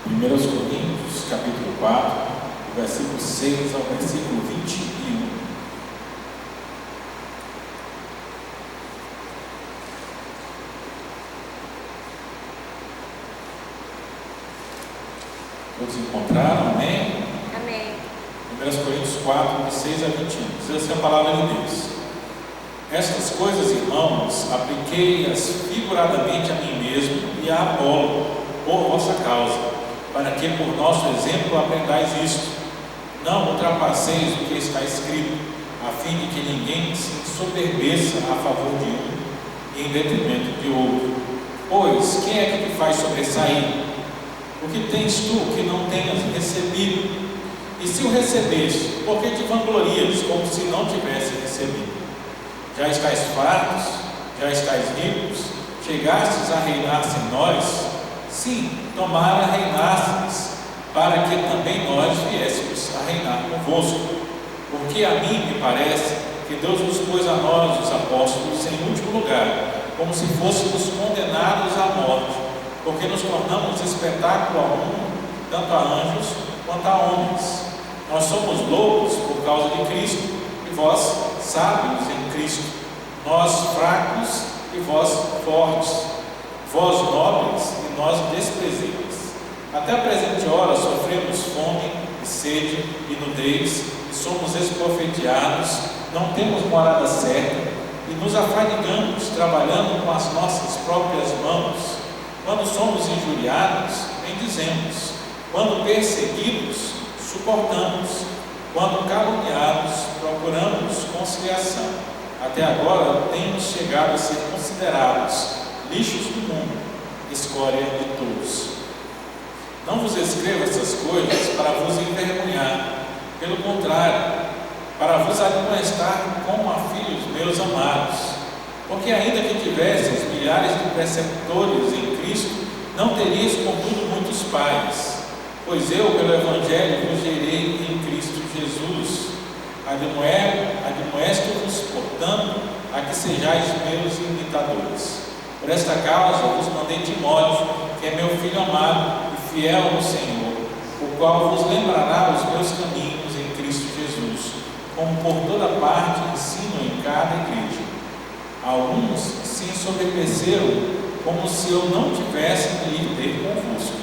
1 Coríntios, capítulo 4, versículo 6 ao versículo 21. Todos encontraram? Amém? Amém. 1 Coríntios 4, de 6 a 21. Diz assim a palavra de Deus: Estas coisas, irmãos, apliquei-as figuradamente a mim mesmo e a Apolo, por vossa causa, para que por nosso exemplo aprendais isto. Não ultrapasseis o que está escrito, a fim de que ninguém se ensoberbeça a favor de um em detrimento de outro. Pois quem é que te faz sobressair? O que tens tu que não tenhas recebido? E se o recebeste, por que te vanglorias como se não tivesse recebido? Já estáis fartos? Já estáis ricos? Chegastes a reinar sem nós? Sim, tomara reinastes, para que também nós viéssemos a reinar convosco. Porque a mim me parece que Deus nos pôs a nós, os apóstolos, em último lugar, como se fôssemos condenados à morte, porque nos tornamos espetáculo ao mundo, tanto a anjos quanto a homens. Nós somos loucos por causa de Cristo, e vós sábios em Cristo. Nós fracos e vós fortes. Vós nobres e nós desprezíveis. Até a presente hora sofremos fome e sede e nudez, e somos esbofeteados, não temos morada certa, e nos afadigamos trabalhando com as nossas próprias mãos. Quando somos injuriados, bendizemos. Quando perseguidos, suportamos. Quando caluniados, procuramos conciliação. Até agora temos chegado a ser considerados lixos do mundo, escória de todos. Não vos escrevo essas coisas para vos envergonhar, pelo contrário, para vos admoestar como a filhos meus amados. Porque ainda que tivesseis milhares de preceptores em Cristo, não terias contudo muitos pais, pois eu, pelo Evangelho, vos gerei em Cristo Jesus. Admoesto-vos, portanto, a que sejais meus imitadores. Por esta causa vos mandei Timóteo, que é meu filho amado e fiel no Senhor, o qual vos lembrará os meus caminhos em Cristo Jesus, como por toda parte ensino em cada igreja. Alguns se ensoberbeceram, como se eu não tivesse de ir ter convosco,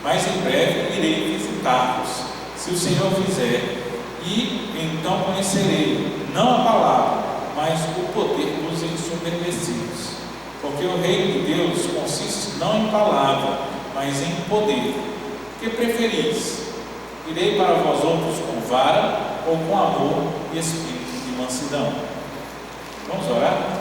mas em breve irei visitar-vos, se o Senhor fizer, e então conhecerei, não a palavra, mas o poder dos ensoberbecidos. Porque o reino de Deus consiste não em palavra, mas em poder. Que preferis? Irei para vós outros com vara ou com amor e espírito de mansidão? Vamos orar?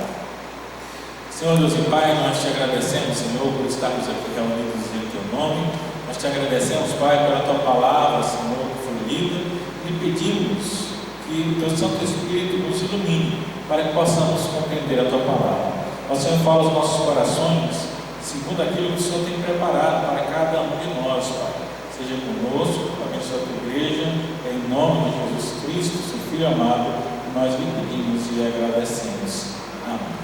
Senhor Deus e Pai, nós te agradecemos, Senhor, por estarmos aqui reunidos em Teu nome. Nós te agradecemos, Pai, pela Tua palavra, Senhor, que foi lida, e pedimos que o Teu Santo Espírito nos ilumine para que possamos compreender a Tua palavra. Ó Senhor, fala aos nossos corações, segundo aquilo que o Senhor tem preparado para cada um de nós, Pai. Seja conosco, abençoa a Tua igreja, em nome de Jesus Cristo, Seu Filho amado, nós lhe pedimos e agradecemos. Amém.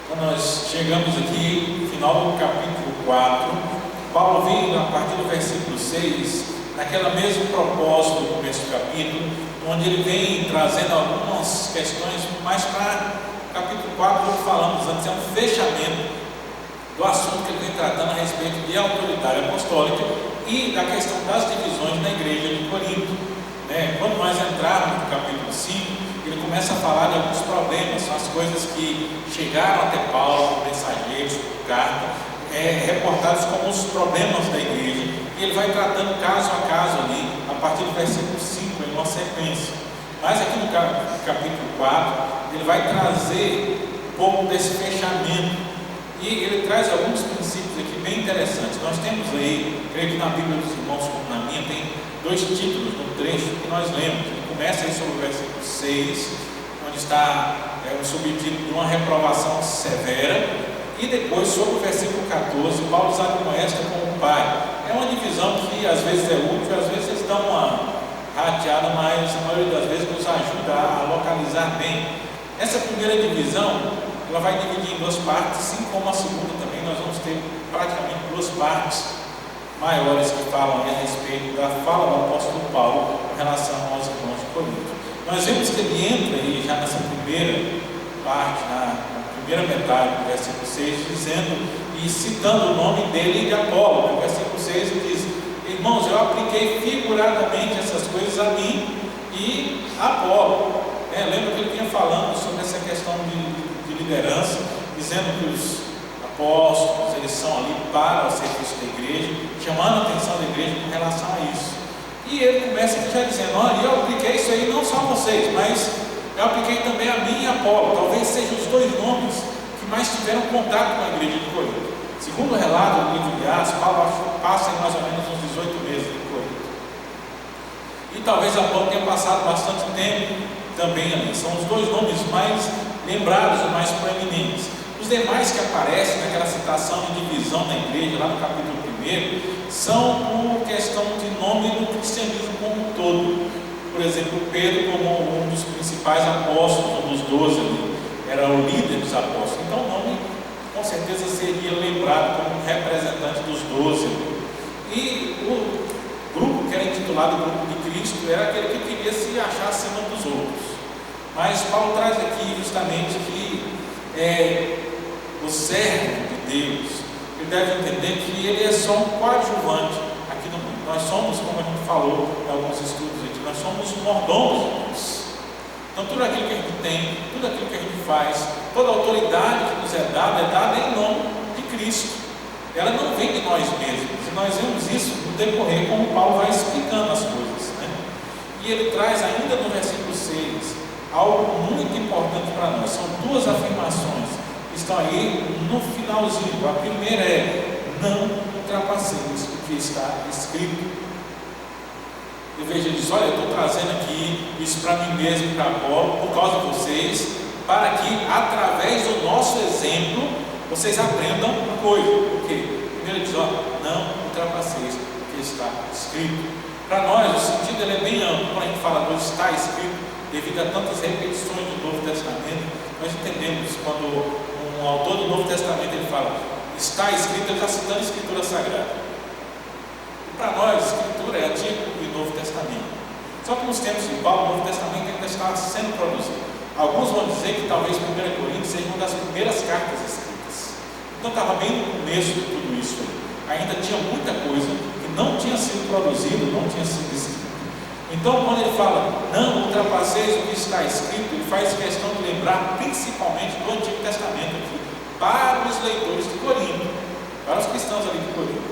Então nós chegamos aqui no final do capítulo 4, Paulo vem a partir do versículo 6, naquela mesmo propósito do começo do capítulo, onde ele vem trazendo algumas questões mais para o capítulo 4, como falamos antes, é um fechamento do assunto que ele vem tratando a respeito de autoridade apostólica e da questão das divisões na igreja de Corinto. Quando nós entrarmos no capítulo 5, ele começa a falar de alguns problemas, são as coisas que chegaram até Paulo, mensageiros, carta, reportados como os problemas da igreja, e ele vai tratando caso a caso ali, a partir do versículo 5, em uma sequência. Mas aqui no capítulo 4, ele vai trazer um pouco desse fechamento, e ele traz alguns princípios aqui bem interessantes. Nós temos aí, creio que na Bíblia dos irmãos, como na minha, tem dois títulos no trecho que nós lemos. Ele começa aí sobre o versículo 6, onde está um subtítulo de uma reprovação severa, e depois sobre o versículo 14, Paulo os admoesta como pai. É uma divisão que às vezes é útil, às vezes dá uma rateada, mas a maioria das vezes nos ajuda a localizar bem. Essa primeira divisão, ela vai dividir em duas partes, assim como a segunda também. Nós vamos ter praticamente duas partes maiores que falam a respeito da fala do apóstolo Paulo em relação aos irmãos de Corinto. Nós vemos que ele entra aí já nessa primeira parte, na primeira metade do versículo 6, dizendo e citando o nome dele de Apolo. No versículo 6 ele diz: irmãos, eu apliquei figuradamente essas coisas a mim e a Apolo. Lembra que ele vinha falando sobre essa questão de liderança, dizendo que os apóstolos, eles são ali para o serviço da igreja, chamando a atenção da igreja com relação a isso. E ele começa aqui já dizendo: olha, eu apliquei isso aí não só a vocês, mas eu apliquei também a mim e a Apolo. Talvez sejam os dois nomes que mais tiveram contato com a igreja de Corinto. Segundo o relato do livro de Atos, Paulo passa em mais ou menos uns 18 meses em Corinto. E talvez Apolo tenha passado bastante tempo também ali. São os dois nomes mais lembrados e mais proeminentes. Os demais que aparecem naquela citação de divisão da igreja, lá no capítulo 1, são por questão de nome no cristianismo como um todo. Por exemplo, Pedro, como um dos principais apóstolos, um dos 12 ali, era o líder dos apóstolos. Então o nome com certeza seria lembrado como representante dos 12 ali. E o grupo que era intitulado Grupo de Cristo era aquele que queria se achar acima dos outros. Mas Paulo traz aqui justamente que o servo de Deus, ele deve entender que ele é só um coadjuvante aqui no mundo. Nós somos, como a gente falou em alguns estudos aqui, nós somos mordomos de Deus. Então tudo aquilo que a gente tem, tudo aquilo que a gente faz, toda a autoridade que nos é dada em nome de Cristo. Ela não vem de nós mesmos. E nós vemos isso no decorrer, como Paulo vai explicando as coisas, né? E ele traz ainda no versículo 6 algo muito importante para nós. São duas afirmações que estão aí no finalzinho. A primeira é: não ultrapasseis o que está escrito. Eu vejo ele diz: olha, eu estou trazendo aqui isso para mim mesmo e para Apolo, por causa de vocês, para que através do nosso exemplo vocês aprendam uma coisa. Por quê? Primeiro ele diz: ó, não ultrapasseis o que está escrito. Para nós, o sentido ele é bem amplo. Quando a gente fala do está escrito, devido a tantas repetições do Novo Testamento, nós entendemos quando um autor do Novo Testamento ele fala está escrito, ele está citando a Escritura Sagrada. E para nós, a Escritura é Antigo e Novo Testamento. Só que nos tempos de Paulo, o Novo Testamento ainda está sendo produzido. Alguns vão dizer que talvez 1 Coríntios seja uma das primeiras cartas escritas. Então estava bem no começo de tudo isso aí. Ainda tinha muita coisa que não tinha sido produzida, não tinha sido escrita. Então, quando ele fala não ultrapasseis o que está escrito, ele faz questão de lembrar principalmente do Antigo Testamento aqui, para os leitores de Corinto, para os cristãos ali de Corinto.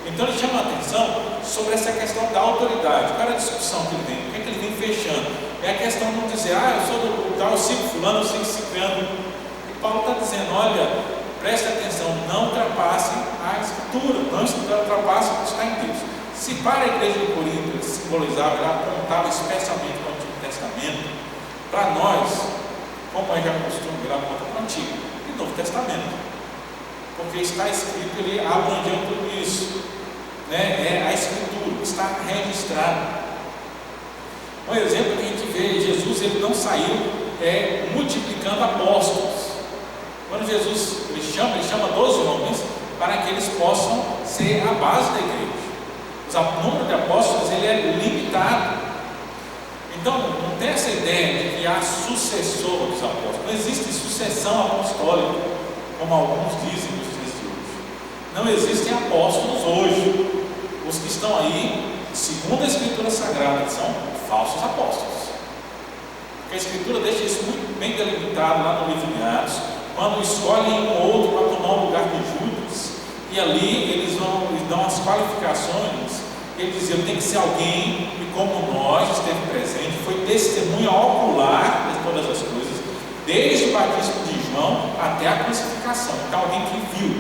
Então ele chama a atenção sobre essa questão da autoridade. Qual é a discussão que ele vem? O que é que ele vem fechando? É a questão de não dizer: eu sou do tal, eu sigo fulano, eu sigo ciclano. E Paulo está dizendo: olha, preste atenção, não ultrapassem a Escritura, não ultrapassem o que está em Deus. Se para a igreja de Corinto ele simbolizava, ele apontava especialmente para o Antigo Testamento, para nós, como é já costume, ele aponta para o Antigo e Novo Testamento, porque está escrito, ele abrangeu tudo isso, né? É a Escritura, está registrado. Um exemplo que a gente vê: Jesus ele não saiu multiplicando apóstolos. Quando Jesus ele chama 12 homens para que eles possam ser a base da igreja. O número de apóstolos ele é limitado. Então não tem essa ideia de que há sucessor dos apóstolos. Não existe sucessão apostólica, como alguns dizem nos dias de hoje. Não existem apóstolos hoje. Os que estão aí, segundo a Escritura Sagrada, são falsos apóstolos. Porque a Escritura deixa isso muito bem delimitado lá no livro de Atos, quando escolhem um outro para tomar o lugar de Judas. E ali eles dão as qualificações. Ele dizia: tem que ser alguém que, como nós, esteve presente, foi testemunha ocular de todas as coisas, desde o batismo de João até a crucificação. Então, alguém que viu,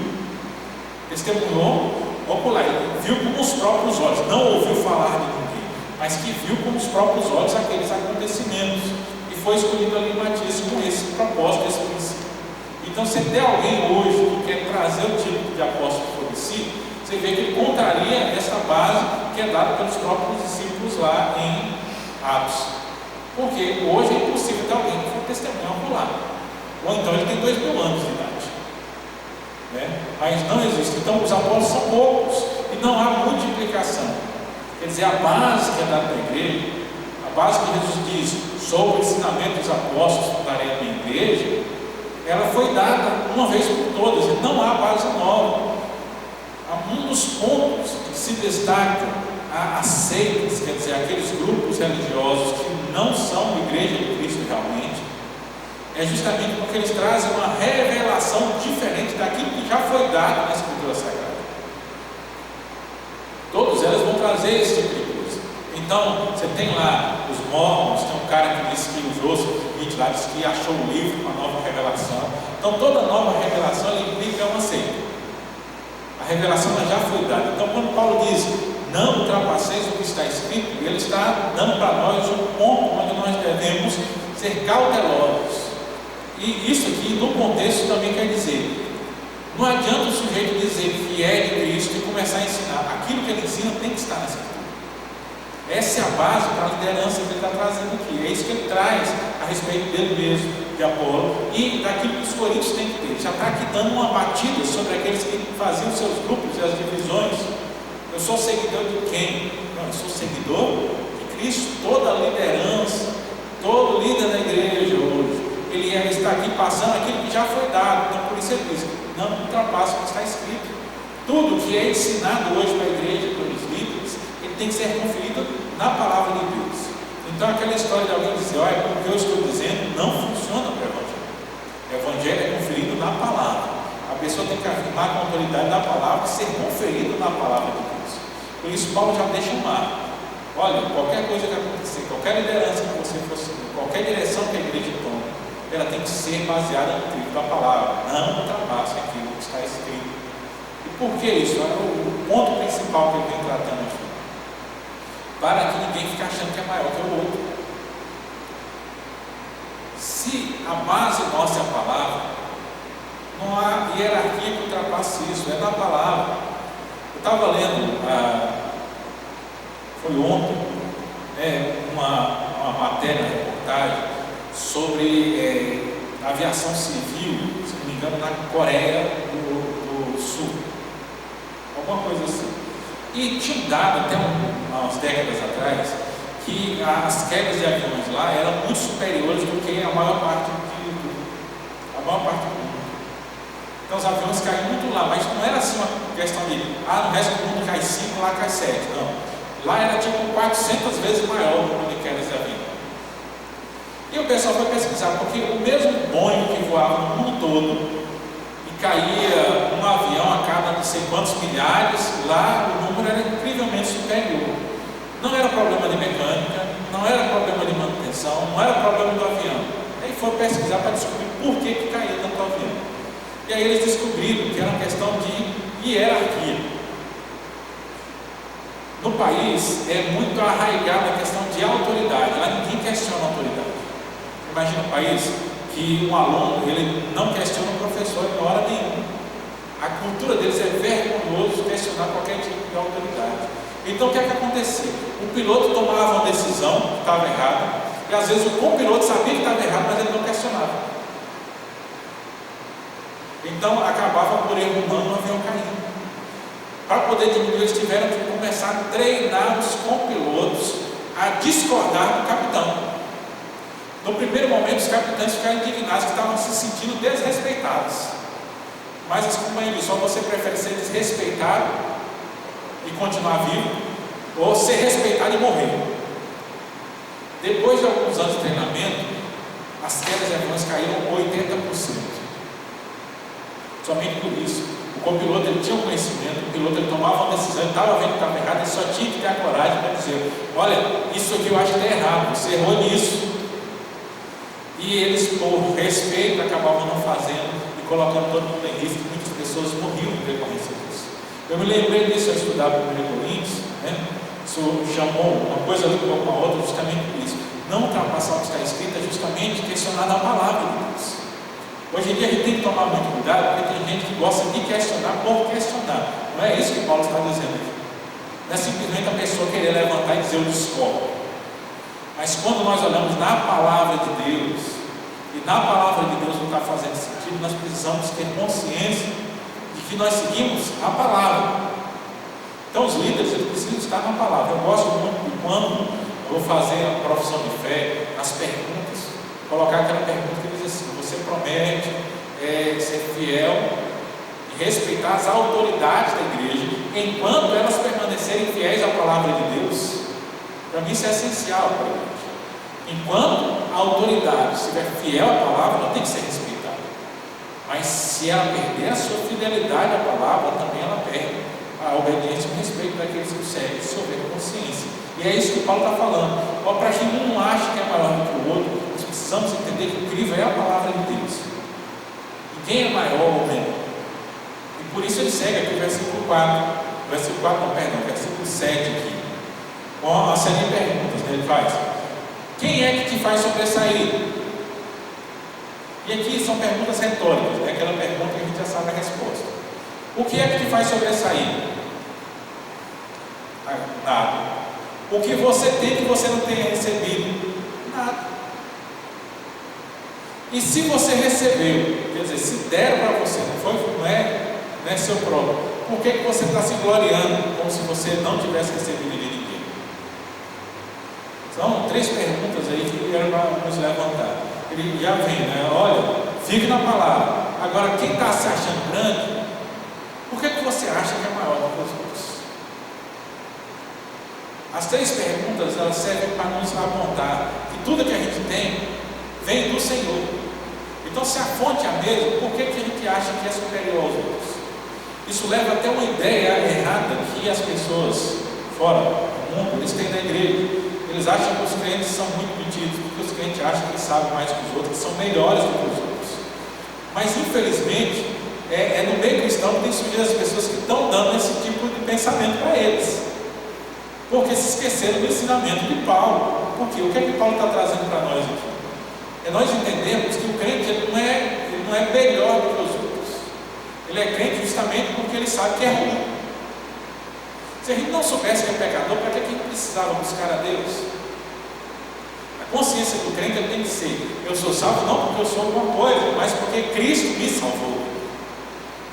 testemunhou ocular, ele viu com os próprios olhos, não ouviu falar de ninguém, mas que viu com os próprios olhos aqueles acontecimentos. E foi escolhido ali em Matias com esse propósito, esse princípio. Então, se tem alguém hoje que quer trazer o título de apóstolo sobre si, você vê que ele contraria essa base que é dada pelos próprios discípulos lá em Atos. Porque hoje é impossível ter alguém que for testemunhar ocular. Ou então ele tem 2000 anos de idade. Mas não existe. Então os apóstolos são poucos e não há multiplicação. Quer dizer, a base que é dada na igreja, a base que Jesus diz sobre o ensinamento dos apóstolos que darei na igreja, ela foi dada uma vez por todas e não há base nova. Um dos pontos que se destacam as seitas, quer dizer, aqueles grupos religiosos que não são igreja de Cristo realmente, é justamente porque eles trazem uma revelação diferente daquilo que já foi dado na Escritura Sagrada. Todos elas vão trazer esse tipo de coisa. Então, você tem lá os mormons, tem um cara que disse que usou o vídeo lá, disse que achou o livro com a nova revelação. Então, toda nova revelação implica uma seita. A revelação já foi dada. Então, quando Paulo diz, não ultrapasseis o que está escrito, ele está dando para nós um ponto onde nós devemos ser cautelosos. E isso aqui, no contexto, também quer dizer, não adianta o sujeito dizer que é de Cristo e começar a ensinar. Aquilo que ele ensina tem que estar na Escritura. Essa é a base para a liderança que ele está trazendo aqui. É isso que ele traz a respeito dele mesmo, de Apolo, e daquilo que os coríntios têm que ter. Ele já está aqui dando uma batida sobre aqueles que faziam seus grupos e as divisões. Eu sou seguidor de quem? Não, eu sou seguidor de Cristo. Toda a liderança, todo líder da igreja hoje, ele está aqui passando aquilo que já foi dado. Então, por isso ele diz, não ultrapassa o que está escrito. Tudo que é ensinado hoje para a igreja, pelos líderes, ele tem que ser conferido na palavra de Deus. Então, aquela história de alguém dizer, olha, o que eu estou dizendo não funciona para o Evangelho. O Evangelho é conferido na palavra. A pessoa tem que afirmar com a autoridade da palavra e ser conferido na palavra de Deus. Por isso, Paulo já deixa um marco. Olha, qualquer coisa que acontecer, qualquer liderança que você for seguir, qualquer direção que a igreja tome, ela tem que ser baseada no crivo da palavra. Não ultrapasse aquilo que está escrito. E por que isso? É o ponto principal que ele vem tratando aqui. Para que ninguém fique achando que é maior que o outro. Se a base nossa é a palavra, não há hierarquia que ultrapasse isso, é da palavra. Eu estava lendo, foi ontem, uma matéria, uma reportagem sobre aviação civil, se não me engano, na Coreia do Sul, alguma coisa assim. E tinha um dado até umas décadas atrás que as quedas de aviões lá eram muito superiores do que a maior parte do mundo. Então os aviões caíam muito lá, mas não era assim uma questão de no resto do mundo cai 5, lá cai 7, não. Lá era tipo 400 vezes maior o número de quedas de avião. E o pessoal foi pesquisar, porque o mesmo Boeing que voava no mundo todo e caía um avião a cada não sei quantos milhares, lá o número era incrivelmente superior. Não era problema de mecânica, não era problema de manutenção, não era problema do avião. Aí foram pesquisar para descobrir por que caía tanto avião. E aí eles descobriram que era uma questão de hierarquia. No país é muito arraigada a questão de autoridade, lá ninguém questiona a autoridade. Imagina um país que um aluno ele não questiona o professor em hora nenhuma. A cultura deles é vergonhoso questionar qualquer tipo de autoridade. Então o que é que acontecia? O piloto tomava uma decisão que estava errada, e às vezes o copiloto sabia que estava errado, mas ele não questionava. Então acabava por erro humano o avião caindo. Para poder diminuir, eles tiveram que começar a treinar os copilotos a discordar do capitão. No primeiro momento, os capitães ficaram indignados, que estavam se sentindo desrespeitados. Mas as companhias disseram: você prefere ser desrespeitado e continuar vivo, ou ser respeitado e morrer? Depois de alguns anos de treinamento, as quedas de aviões caíram 80%. Somente por isso. O copiloto ele tinha um conhecimento, o piloto ele tomava uma decisão, ele estava vendo que estava errado, ele só tinha que ter a coragem para dizer: olha, isso aqui eu acho que está errado, você errou nisso. E eles, por respeito, acabavam não fazendo e colocando todo mundo em risco. Muitas pessoas morriam em decorrência disso. Eu me lembrei disso ao estudar o 1 Coríntios, Isso chamou uma coisa ali com a outra, justamente por isso. Não ultrapassar o que está escrito é justamente questionar a palavra de Deus. Hoje em dia a gente tem que tomar muito cuidado, porque tem gente que gosta de questionar por questionar. Não é isso que Paulo está dizendo aqui. Não é simplesmente a pessoa querer levantar e dizer: eu discordo. Mas quando nós olhamos na palavra de Deus, e na palavra de Deus não está fazendo sentido, nós precisamos ter consciência de que nós seguimos a palavra. Então os líderes, eles precisam estar na palavra. Eu gosto muito de quando eu vou fazer a profissão de fé, as perguntas, colocar aquela pergunta que diz assim: você promete ser fiel e respeitar as autoridades da igreja enquanto elas permanecerem fiéis à palavra de Deus? Para mim isso é essencial para a igreja. Enquanto a autoridade estiver fiel à palavra, ela tem que ser respeitada. Mas se ela perder a sua fidelidade à palavra, também ela perde a obediência e o respeito daqueles que o seguem, se houver consciência. E é isso que o Paulo está falando. Para a gente não acha que é maior do que o outro, nós precisamos entender que o crivo é a palavra de Deus. Ninguém é maior ou menor. E por isso ele segue aqui o versículo 4. Versículo 4, não, perdão, versículo 7 aqui. Com uma série de perguntas que ele faz. Quem é que te faz sobressair? E aqui são perguntas retóricas, né? Aquela pergunta que a gente já sabe a resposta. O que é que te faz sobressair? Nada. O que você tem que você não tenha recebido? Nada. E se você recebeu, quer dizer, se deram para você, não é seu próprio, por que você está se gloriando como se você não tivesse recebido de ninguém? São 3 perguntas aí que ele quer nos levantar. Ele já vem, né? Olha, fique na palavra. Agora, quem está se achando grande, por que você acha que é maior do que os outros? As 3 perguntas, elas servem para nos apontar que tudo que a gente tem vem do Senhor. Então, se a fonte é a mesma, por que a gente acha que é superior aos outros? Isso leva até uma ideia errada que as pessoas fora do mundo, eles têm da igreja. Eles acham que os crentes são muito metidos, porque os crentes acham que sabem mais que os outros, que são melhores do que os outros. Mas, infelizmente, no meio cristão que tem surgido as pessoas que estão dando esse tipo de pensamento para eles, porque se esqueceram do ensinamento de Paulo. Porque o que é que Paulo está trazendo para nós aqui? É nós entendermos que o crente ele não é melhor do que os outros. Ele é crente justamente porque ele sabe que é ruim. Se a gente não soubesse que é pecador, para que a gente precisava buscar a Deus? A consciência do crente tem que ser: eu sou salvo não porque eu sou alguma coisa, mas porque Cristo me salvou.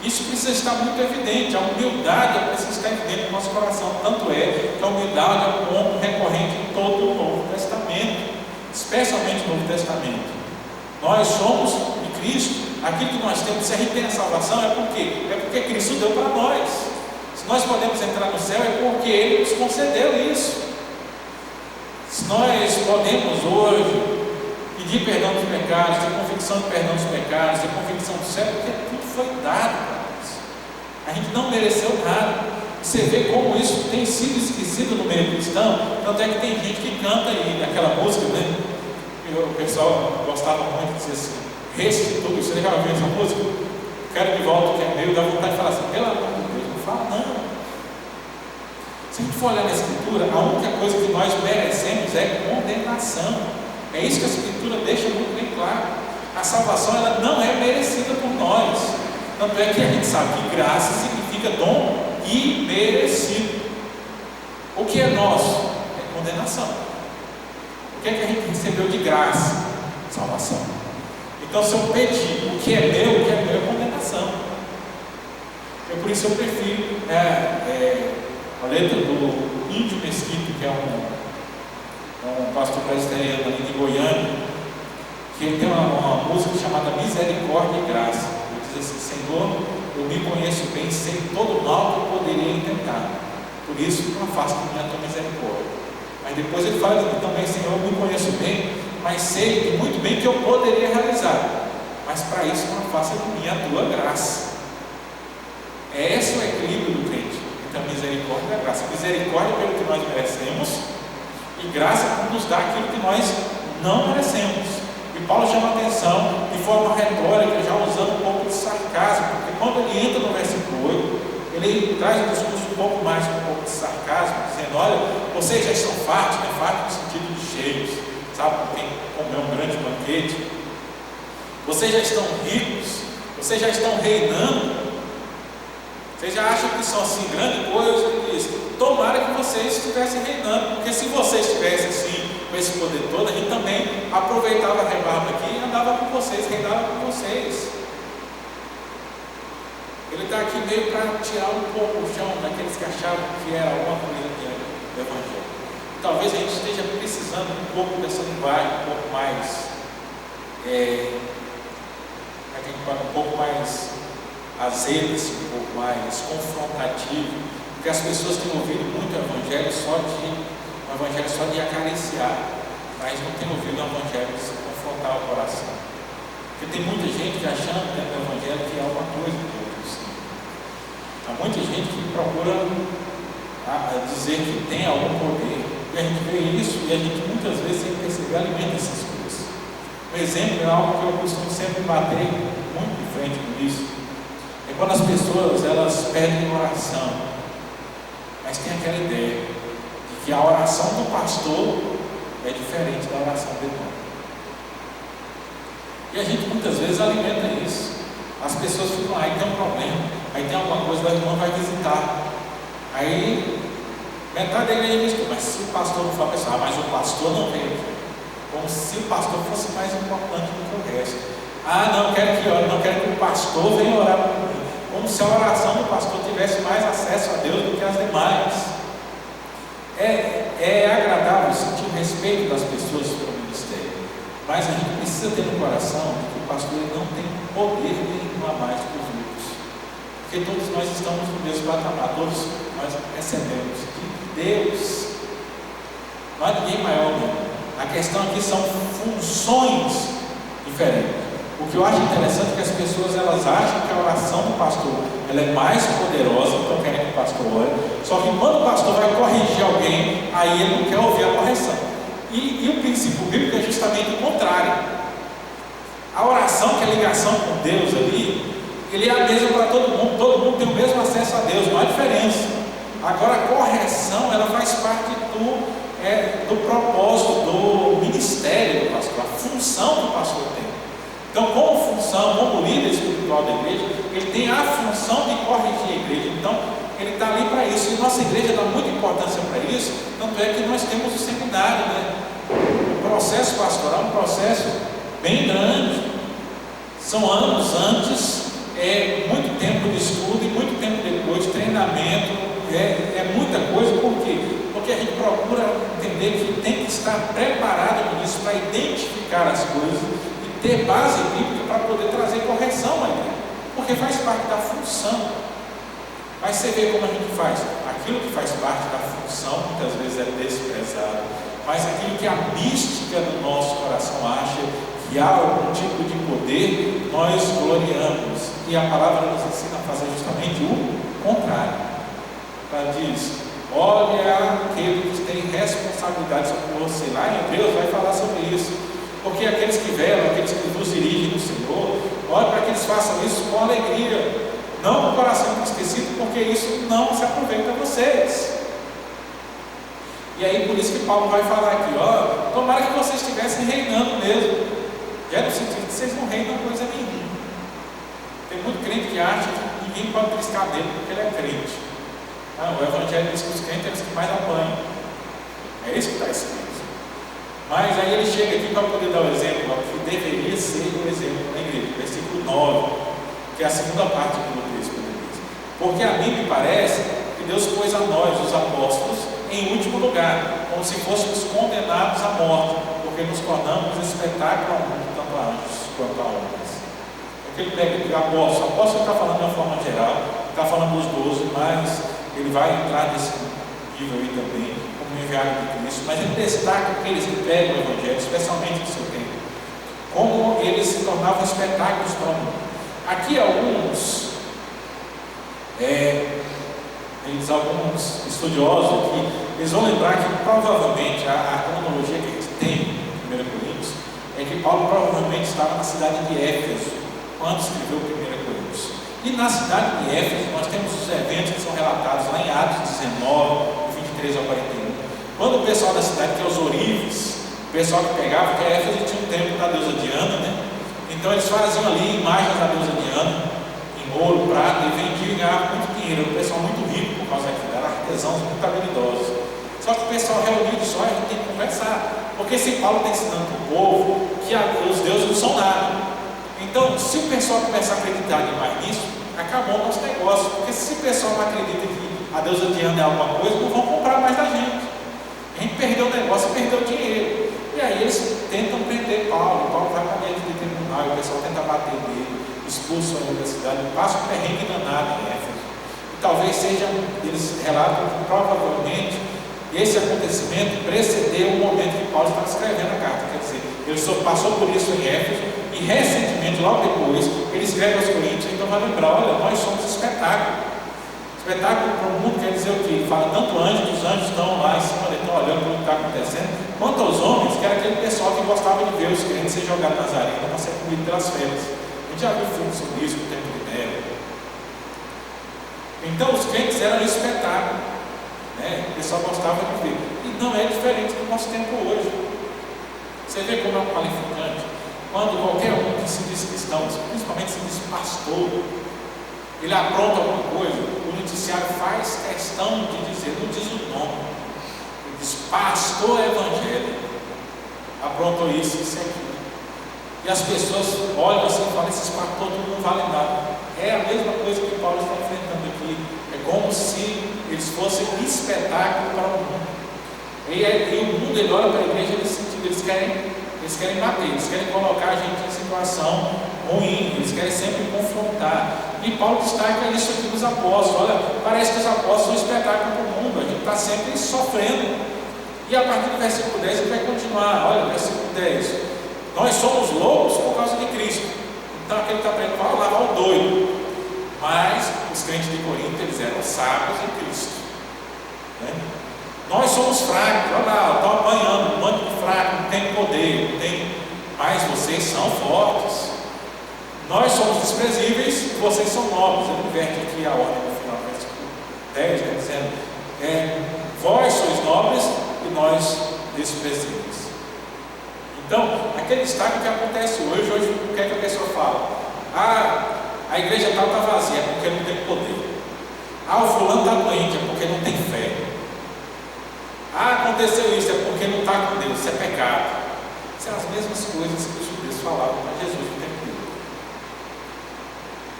Isso precisa estar muito evidente. A humildade precisa estar evidente no nosso coração. Tanto é que a humildade é um ponto recorrente em todo o Novo Testamento, especialmente no Novo Testamento. Nós somos de Cristo. Aquilo que nós temos, se a gente tem a salvação, é por quê? É porque Cristo deu para nós. Se nós podemos entrar no céu, é porque Ele nos concedeu isso. Se nós podemos hoje pedir perdão dos pecados, ter convicção de perdão dos pecados, ter convicção do céu, porque tudo foi dado para nós. A gente não mereceu nada. Você vê como isso tem sido esquecido no meio cristão. Tanto é que tem gente que canta aí aquela música, né? O pessoal gostava muito de dizer assim: restitui. Você já ouviu essa música? Quero de volta o que é meu. Dá vontade de falar assim: pelo amor de Deus, não fala não. Se a gente for olhar na Escritura, a única coisa que nós merecemos é condenação. É isso que a Escritura deixa muito bem claro. A salvação ela não é merecida por nós. Tanto é que a gente sabe que graça significa dom imerecido. O que é nosso? É condenação. O que é que a gente recebeu de graça? Salvação. Então, se eu pedir o que é meu é condenação. Por isso eu prefiro a letra do Índio Mesquita, que é um pastor presbiteriano ali de Goiânia, que ele tem uma música chamada Misericórdia e Graça. Ele diz assim: Senhor, eu me conheço bem, sei todo o mal que eu poderia intentar, por isso não afasta de mim a tua misericórdia. Mas depois ele fala também: Senhor, eu me conheço bem, mas sei muito bem que eu poderia realizar, mas para isso não afasta de mim a tua graça. Esse é o equilíbrio do crente entre a misericórdia e a graça. Misericórdia pelo que nós merecemos, e graça por nos dar aquilo que nós não merecemos. E Paulo chama a atenção de forma retórica, já usando um pouco de sarcasmo, porque quando ele entra no versículo 8, ele traz um discurso um pouco mais com um pouco de sarcasmo, dizendo: olha, vocês já estão fartos, né? Fartos no sentido de cheios, sabe, quem comeu um grande banquete. Vocês já estão ricos, vocês já estão reinando. Vocês já acham que são assim grande coisa? Ele diz: tomara que vocês estivessem reinando, porque se vocês estivessem assim, com esse poder todo, a gente também aproveitava a rebarba aqui e andava com vocês, reinava com vocês. Ele está aqui meio para tirar um pouco o chão daqueles que achavam que era alguma coisa do Evangelho. Talvez a gente esteja precisando um pouco dessa linguagem, um pouco mais, um pouco mais azeda, um pouco mais confrontativo, porque as pessoas têm ouvido muito o Evangelho só de acariciar, mas não têm ouvido o Evangelho de se confrontar o coração. Porque tem muita gente que achando dentro do Evangelho que é alguma coisa do outro. Há muita gente que procura dizer que tem algum poder, e a gente vê isso e a gente muitas vezes sem perceber alimenta essas coisas. Um exemplo é algo que eu costumo sempre bater muito de frente com isso, é quando as pessoas elas pedem oração, mas tem aquela ideia de que a oração do pastor é diferente da oração do irmão. E a gente muitas vezes alimenta isso. As pessoas ficam, aí tem um problema, aí tem alguma coisa, o irmão vai visitar. Aí metade da igreja diz, mas se o pastor não for a pessoa, mas o pastor não veio aqui. Como se o pastor fosse mais importante do que o resto. Não quero que ore, não quero que o pastor venha orar por mim. Como se a oração do pastor tivesse mais acesso a Deus do que as demais. É agradável sentir o respeito das pessoas pelo ministério, mas a gente precisa ter no coração que o pastor ele não tem poder nenhum a mais que os outros, porque todos nós estamos no mesmo patamar, todos nós recebemos de Deus, não há ninguém maior mesmo. A questão aqui são funções diferentes. O que eu acho interessante é que as pessoas elas acham que a oração do pastor ela é mais poderosa, então querem que o pastor ore, só que quando o pastor vai corrigir alguém, aí ele não quer ouvir a correção. E o princípio bíblico é justamente o contrário. A oração, que é a ligação com Deus ali, ele é a mesma para todo mundo tem o mesmo acesso a Deus, não há diferença. Agora a correção, ela faz parte do propósito, do ministério do pastor, a função que o pastor tem. Então, como função, como líder espiritual da igreja, ele tem a função de corrigir a igreja. Então, ele está ali para isso. E nossa igreja dá muita importância para isso. Tanto é que nós temos o seminário, né? O processo pastoral é um processo bem grande. São anos antes, muito tempo de estudo e muito tempo depois, treinamento. É muita coisa. Por quê? Porque a gente procura entender que tem que estar preparado com isso para identificar as coisas e ter base bíblica para poder trazer correção à igreja, porque faz parte da função. Mas você vê como a gente faz. Aquilo que faz parte da função muitas vezes é desprezado, mas aquilo que a mística do nosso coração acha que há algum tipo de poder, nós gloriamos. E a palavra nos ensina a fazer justamente o contrário. Ela diz: olha aquele que tem responsabilidade sobre você. Lá em Hebreus vai falar sobre isso. Porque aqueles que velam, aqueles que nos dirigem no Senhor, olha para que eles façam isso com alegria, não com o coração entristecido, porque isso não se aproveita a vocês. E aí por isso que Paulo vai falar aqui, tomara que vocês estivessem reinando mesmo. Já no sentido que vocês não reinam coisa nenhuma. Tem muito crente que acha que ninguém pode triscar dele porque ele é crente. O Evangelho diz que os crentes são os que mais apanham. É isso que está escrito. Mas aí ele chega aqui para poder dar o exemplo, que deveria ser o exemplo da igreja. Versículo 9, que é a segunda parte do texto. Porque a mim me parece que Deus pôs a nós, os apóstolos, em último lugar, como se fôssemos condenados à morte, porque nos tornamos espetáculo ao mundo, tanto a anjos quanto a homens. Porque ele pega aqui o apóstolo está falando de uma forma geral, está falando dos 12, mas ele vai entrar nesse nível aí também, como enviado de Cristo, mas ele destaca aqueles que pregam o Evangelho, especialmente no seu tempo, como eles se tornavam espetáculos para o mundo. Aqui alguns estudiosos aqui, eles vão lembrar que provavelmente a cronologia que a gente tem em 1 Coríntios é que Paulo provavelmente estava na cidade de Éfeso quando escreveu 1 Coríntios. E na cidade de Éfeso nós temos os eventos que são relatados lá em Atos 19, 23 ao 41. Quando o pessoal da cidade, que é os ourives, o pessoal que pegava, porque Éfeso tinha um templo da deusa Diana, né? Então eles faziam ali imagens da deusa Diana, em ouro, prata, e vendiam e ganhavam muito dinheiro. Era um pessoal muito rico por causa daquilo, eram artesãos muito habilidosos. Só que o pessoal reunido só, a gente tem que conversar. Porque se Paulo está ensinando para o povo que os deuses não são nada. Então, se o pessoal começar a acreditar demais nisso, acabou o nosso negócio. Porque se o pessoal não acredita que a deusa Diana é alguma coisa, não vão comprar mais da gente. A gente perdeu o negócio, perdeu o dinheiro. E aí eles tentam prender Paulo. Paulo vai para dentro de tribunal, o pessoal tenta bater nele, expulsa ele da cidade, passa um perrengue danado em Éfeso. E talvez seja, eles relatam que provavelmente esse acontecimento precedeu o momento que Paulo estava escrevendo a carta. Quer dizer, ele só passou por isso em Éfeso e recentemente, logo depois, ele escreve aos Coríntios. Então vai lembrar, olha, nós somos espetáculo. Espetáculo para o mundo quer dizer o quê? Ele fala tanto anjo, que os anjos estão lá em cima, eles estão olhando para o que está acontecendo, quanto aos homens, que era aquele pessoal que gostava de ver os crentes ser jogados nas arenas para ser comido pelas férias. A gente já viu filme sobre isso, o tempo de Nero. Então os crentes eram um espetáculo, né? O pessoal gostava de ver. E não é diferente do nosso tempo hoje. Você vê como é um qualificante. Quando qualquer um que se diz cristão, principalmente se diz pastor, ele apronta alguma coisa, o noticiário faz questão de dizer, não diz o nome, ele diz pastor evangélico, aprontou isso e aquilo. E as pessoas olham assim e falam, esses pastores não valem nada. É a mesma coisa que Paulo está enfrentando aqui. É como se eles fossem um espetáculo para o mundo. E o mundo, ele olha para a igreja nesse sentido, eles querem bater, eles querem colocar a gente em situação ruim, eles querem sempre confrontar. E Paulo destaca isso aqui dos apóstolos. Olha, parece que os apóstolos são um espetáculo para o mundo, a gente está sempre sofrendo. E a partir do versículo 10 ele vai continuar. Olha, versículo 10: nós somos loucos por causa de Cristo. Então aquele está aprendendo, vai lá, o doido. Mas os crentes de Corinto, eles eram sábios em Cristo, né? Nós somos fracos, olha lá, estão apanhando, um monte de fraco, não tem poder, não tem, mas vocês são fortes. Nós somos desprezíveis, vocês são nobres. Ele inverte aqui a ordem no final do versículo 10, né, dizendo, vós sois nobres e nós desprezíveis. Então, aquele destaque que acontece hoje, o que é que a pessoa fala? A igreja tal está vazia, é porque não tem poder. O fulano está doente, é porque não tem fé. Aconteceu isso, é porque não está com Deus, isso é pecado. São as mesmas coisas que os judeus falavam para Jesus no tempo dele.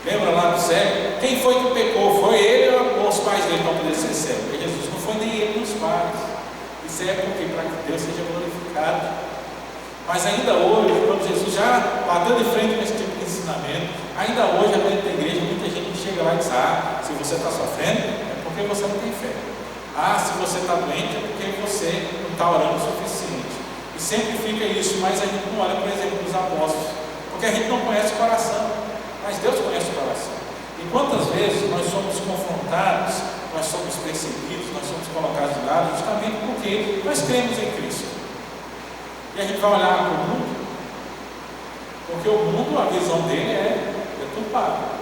Lembra lá do cego? Quem foi que pecou? Foi ele ou os pais dele para poder ser cego? Porque Jesus não foi nem ele nem os pais. Isso é porque para que Deus seja glorificado. Mas ainda hoje, quando Jesus já bateu de frente com esse tipo de ensinamento, ainda hoje, dentro da igreja, muita gente chega lá e diz, se você está sofrendo, é porque você não tem fé. Se você está doente, é porque você não está orando o suficiente. E sempre fica isso, mas a gente não olha, por exemplo, dos apóstolos, porque a gente não conhece o coração, mas Deus conhece o coração. E quantas vezes nós somos confrontados, nós somos perseguidos, nós somos colocados de lado, justamente porque nós cremos em Cristo. E a gente vai olhar para o mundo, porque o mundo, a visão dele é deturpada.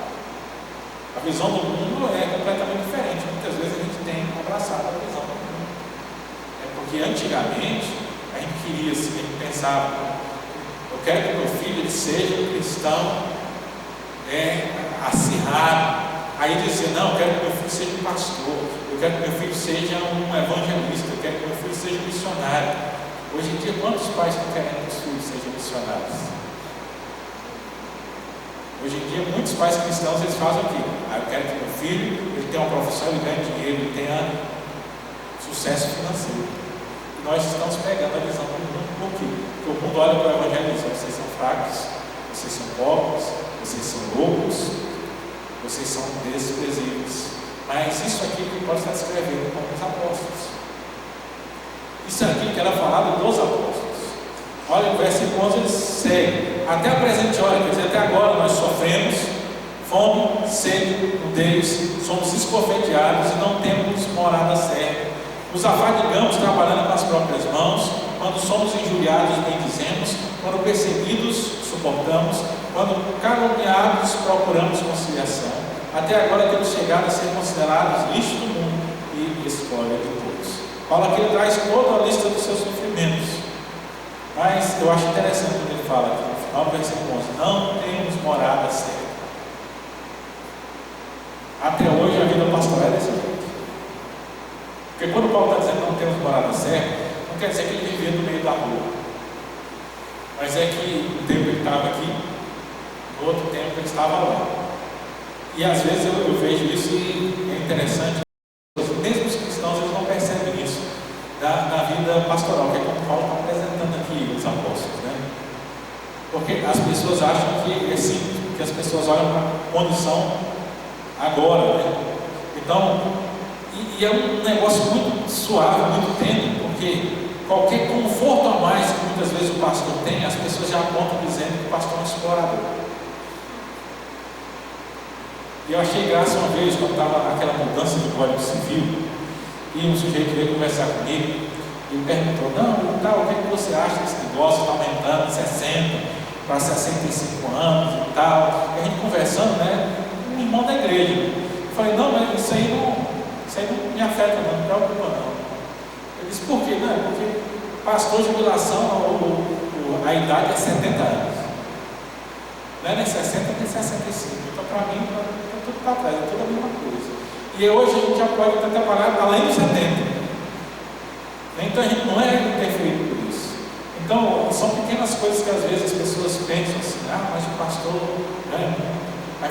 A visão do mundo é completamente diferente. Muitas vezes a gente tem abraçado a visão do mundo. É porque antigamente a gente queria, assim, a gente pensava, eu quero que meu filho ele seja um cristão acirrado. Aí dizia, não, eu quero que meu filho seja um pastor, eu quero que meu filho seja um evangelista, eu quero que meu filho seja um missionário. Hoje em dia, quantos pais estão querendo que os filhos sejam missionários? Hoje em dia, muitos pais cristãos, eles fazem o quê? Eu quero que meu filho, ele tenha uma profissão, ele ganhe dinheiro, ele tenha sucesso financeiro. E nós estamos pegando a visão do mundo. Por quê? Porque o mundo olha para o evangelho e diz, vocês são fracos, vocês são pobres, vocês são loucos, vocês são desprezíveis. Mas isso aqui que pode estar descrevendo como os apóstolos. Isso aqui que era falado dos apóstolos. Olha, o versículo 11 ele segue. Até a presente hora, quer dizer, até agora nós sofremos fome, sede, nudez, somos esbofeteados e não temos morada certa. Nos afadigamos trabalhando com as próprias mãos. Quando somos injuriados, bendizemos. Quando perseguidos, suportamos. Quando caluniados, procuramos conciliação. Até agora temos chegado a ser considerados lixo do mundo e escória de todos. Paulo aqui traz toda a lista dos seus sofrimentos. Mas eu acho interessante quando ele fala aqui no final do versículo 11: não temos morada certa. Até hoje a vida pastoral é desse jeito. Porque quando Paulo está dizendo que não temos morada certa, não quer dizer que ele vivia no meio da rua. Mas é que um tempo ele estava aqui, no outro tempo ele estava lá. E às vezes eu vejo isso e é interessante, mesmo os cristãos eles não percebem isso da vida pastoral, que é como Paulo está apresentando aqui os apóstolos, né? Porque as pessoas acham que é simples, porque as pessoas olham para a condição agora, né? Então, e é um negócio muito suave, muito tênue, porque qualquer conforto a mais que muitas vezes o pastor tem, as pessoas já apontam dizendo que o pastor é um explorador. E eu achei graça uma vez, quando estava naquela mudança do Código Civil, e um sujeito veio conversar comigo, e perguntou, não, tal, o que você acha desse negócio, está aumentando de 60 para 65 anos e tal, e a gente conversando, né, com um irmão da igreja. Eu falei, não, mas isso aí não me afeta, não me preocupa não. Ele disse, por quê? Não, é porque pastor de jubilação, a idade é 70 anos. Não é nem 60 nem 65. Então, para mim, tudo está atrás, é tudo a mesma coisa. E hoje a gente já pode até trabalhar além dos 70. Então, a gente não é interferido por isso. Então, são pequenas coisas que às vezes as pessoas pensam assim, mas o pastor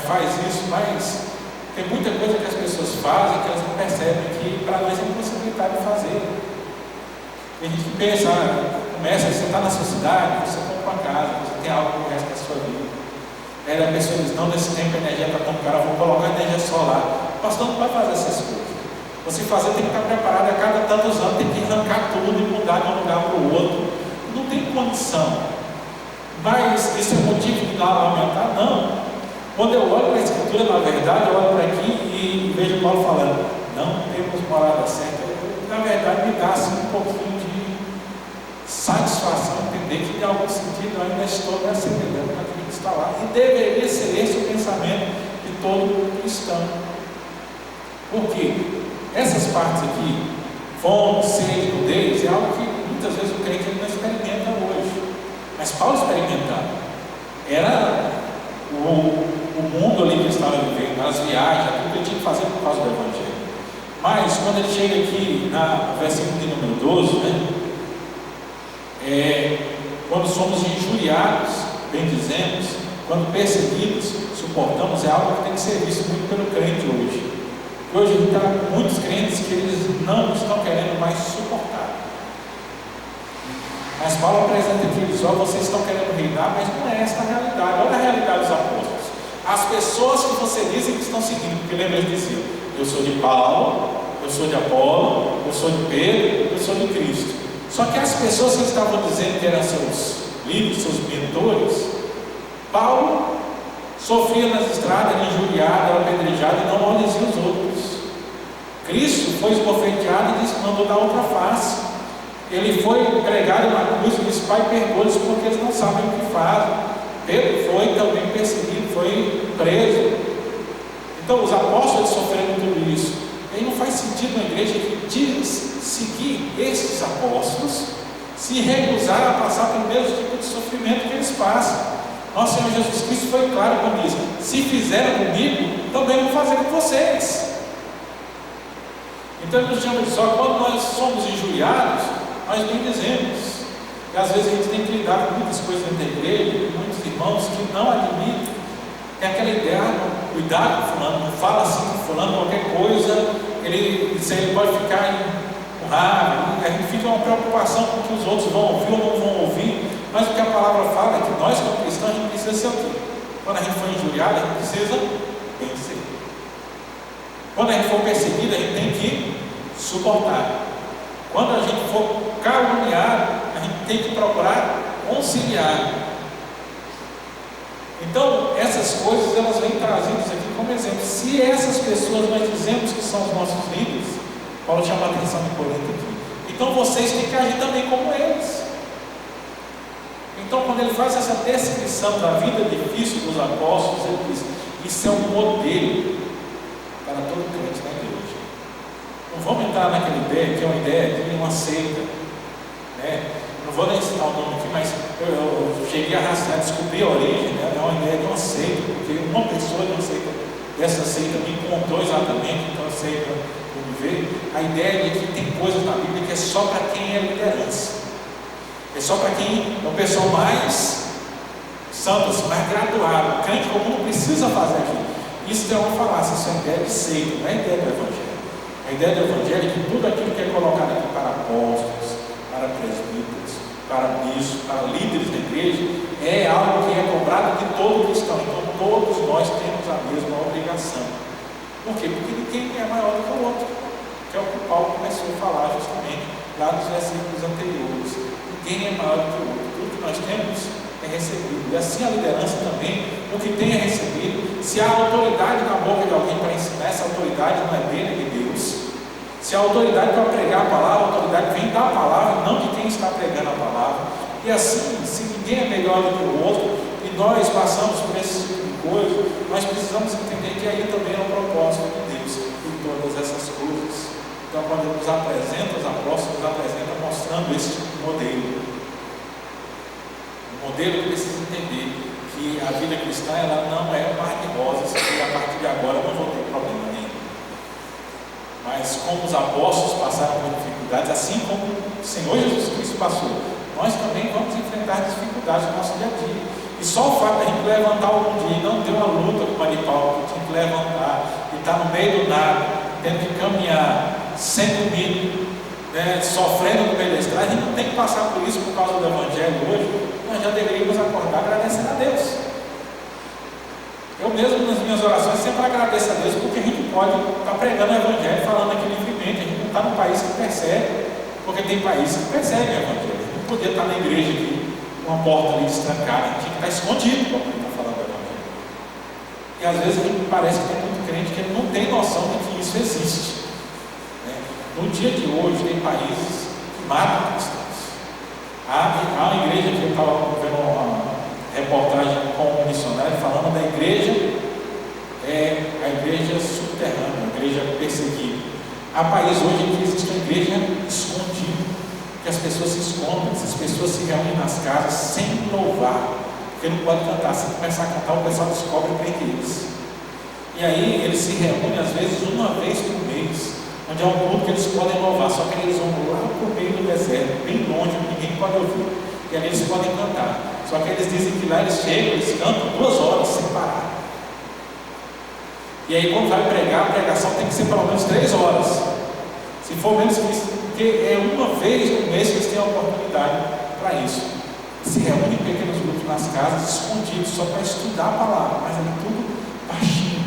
faz isso, mas tem muita coisa que as pessoas fazem que elas não percebem que para nós é impossibilidade de fazer. Tem gente que pensa, começa, você está na sua cidade, você compra uma casa, você tem algo para o resto da sua vida. Aí a pessoa diz, não, nesse tempo a energia está tão cara, vou colocar energia solar. O pastor não vai fazer essas coisas. Você tem que estar preparado a cada tantos anos, tem que arrancar tudo e mudar de um lugar para o outro. Não tem condição. Mas isso é motivo de dar aumentar? Não. Quando eu olho para a Escritura, na verdade, eu olho para aqui e vejo Paulo falando, não temos morada certa. Na verdade, me dá assim, um pouquinho de satisfação entender que, em algum sentido, eu ainda estou me assemelhando àquilo que está lá. E deveria ser esse o pensamento de todo cristão. Por quê? Essas partes aqui, fome, sede, nudez, é algo que muitas vezes o crente não experimenta hoje. Mas Paulo experimentava. Era o mundo ali que ele estava vivendo, as viagens, aquilo que ele tinha que fazer por causa do Evangelho. Mas, quando ele chega aqui, no versículo de número 12, né? Quando somos injuriados, bem dizemos, quando perseguidos, suportamos, é algo que tem que ser visto muito pelo crente hoje. Hoje a gente está com muitos crentes que eles não estão querendo mais suportar. Mas Paulo apresenta aqui, diz, vocês estão querendo reinar, mas não é esta a realidade. Olha a realidade dos apóstolos. As pessoas que você dizem que estão seguindo, porque lembra, ele dizia, eu sou de Paulo, eu sou de Apolo, eu sou de Pedro, eu sou de Cristo. Só que as pessoas que estavam dizendo que eram seus líderes, seus mentores, Paulo sofria nas estradas, era injuriado, era apedrejado e não maldizia os outros. Cristo foi esbofeteado e disse, mandou dar outra face. Ele foi pregado na cruz e disse, Pai, perdoa-lhes porque eles não sabem o que fazem. Pedro foi também perseguido, foi preso. Então os apóstolos sofreram tudo isso. E aí não faz sentido uma igreja que diz seguir esses apóstolos se recusar a passar pelo mesmo tipo de sofrimento que eles passam. Nosso Senhor Jesus Cristo foi claro quando disse, se fizeram comigo, também vou fazer com vocês. Então ele nos chama de só quando nós somos injuriados, nós bem dizemos. E às vezes a gente tem que lidar com muitas coisas dentro da igreja, com muitos irmãos que não admitem. Tem aquela ideia, cuidado com fulano, não fala assim com fulano, qualquer coisa, ele pode ficar com raiva, a gente fica uma preocupação com o que os outros vão ouvir ou não vão ouvir, mas o que a palavra fala é que nós como cristãos a gente precisa ser o quê? Quando a gente for injuriado, a gente precisa vencer. Quando a gente for perseguido, a gente tem que suportar. Quando a gente for caluniado, a gente tem que procurar conciliar. Então, essas coisas, elas vêm trazidas aqui como exemplo. Se essas pessoas nós dizemos que são os nossos líderes, Paulo chama a atenção de Corinto aqui. Então, vocês têm que agir também como eles. Então, quando ele faz essa descrição da vida difícil dos apóstolos, ele diz, isso é um modelo para todo crente na igreja. Não vamos entrar naquela ideia, que é uma ideia de uma seita, né? Não vou nem citar o nome aqui, mas eu cheguei a rastrear, descobri a origem, né? É uma ideia de uma seita, porque uma pessoa de uma seita, dessa seita me contou exatamente, então eu sei como ver, a ideia de que tem coisas na Bíblia que é só para quem é liderança. É só para quem é o pessoal mais santo, assim, mais graduado. O crente comum não precisa fazer aquilo. Isso é uma falácia, isso é uma ideia de seita, não é ideia do Evangelho. A ideia do Evangelho é que tudo aquilo que é colocado aqui para apóstolos, para presbíteros, para bispos, para líderes da igreja, é algo que é cobrado de todo cristão. Então todos nós temos a mesma obrigação. Por quê? Porque ninguém é maior do que o outro, que é o que Paulo começou a falar justamente lá nos versículos anteriores. Ninguém é maior do que o outro. Tudo que nós temos é recebido. E assim a liderança também, o que tem é recebido. Se há autoridade na boca de alguém para ensinar, essa autoridade não é dele, é de Deus. Se a autoridade para pregar a palavra, a autoridade vem da palavra, não de quem está pregando a palavra. E assim, se ninguém é melhor do que o outro, e nós passamos por esse tipo de coisa, nós precisamos entender que aí também é o propósito de Deus em todas essas coisas. Então, quando ele nos apresenta os apóstolos, nos apresenta mostrando esse modelo. O modelo que precisa entender que a vida cristã ela não é um mar de rosas, que a partir de agora eu não vou ter problema nenhum. Mas como os apóstolos passaram por dificuldades, assim como o Senhor Jesus Cristo passou, nós também vamos enfrentar dificuldades no nosso dia a dia. E só o fato de a gente levantar algum dia e não ter uma luta como a de Paulo, que tinha que levantar e estar no meio do nada, tendo que caminhar, sem comida, sofrendo no meio da estrada, a gente não tem que passar por isso por causa do Evangelho hoje. Nós já deveríamos acordar agradecendo a Deus. Eu mesmo nas minhas orações sempre agradeço a Deus porque a gente pode estar pregando o Evangelho, falando aqui livremente. A gente não está num país que persegue, porque tem países que perseguem o Evangelho. A gente não podia estar na igreja aqui, uma porta ali destrancada, a gente tinha que estar escondido quando a gente está falando do Evangelho. E às vezes a gente parece que tem muito crente que não tem noção de que isso existe. No dia de hoje tem países que matam cristãos. Há uma igreja que eu estava vendo uma reportagem com um missionário falando da igreja, a igreja subterrânea, a igreja perseguida. Há países hoje em que existe uma igreja escondida, que as pessoas se escondem, as pessoas se reúnem nas casas sem louvar, porque não pode cantar. Se começar a cantar, o pessoal descobre e prende eles. E aí eles se reúnem às vezes uma vez por mês, onde é um culto que eles podem louvar, só que eles vão lá para o meio do deserto, bem longe, onde ninguém pode ouvir, e ali eles podem cantar. Só que eles dizem que lá eles chegam, eles cantam 2 horas sem parar. E aí quando vai pregar, a pregação tem que ser pelo menos 3 horas. Se for menos que isso, porque é uma vez no mês que eles têm a oportunidade para isso. Se reúnem em pequenos grupos nas casas, escondidos, só para estudar a palavra, mas ali tudo baixinho.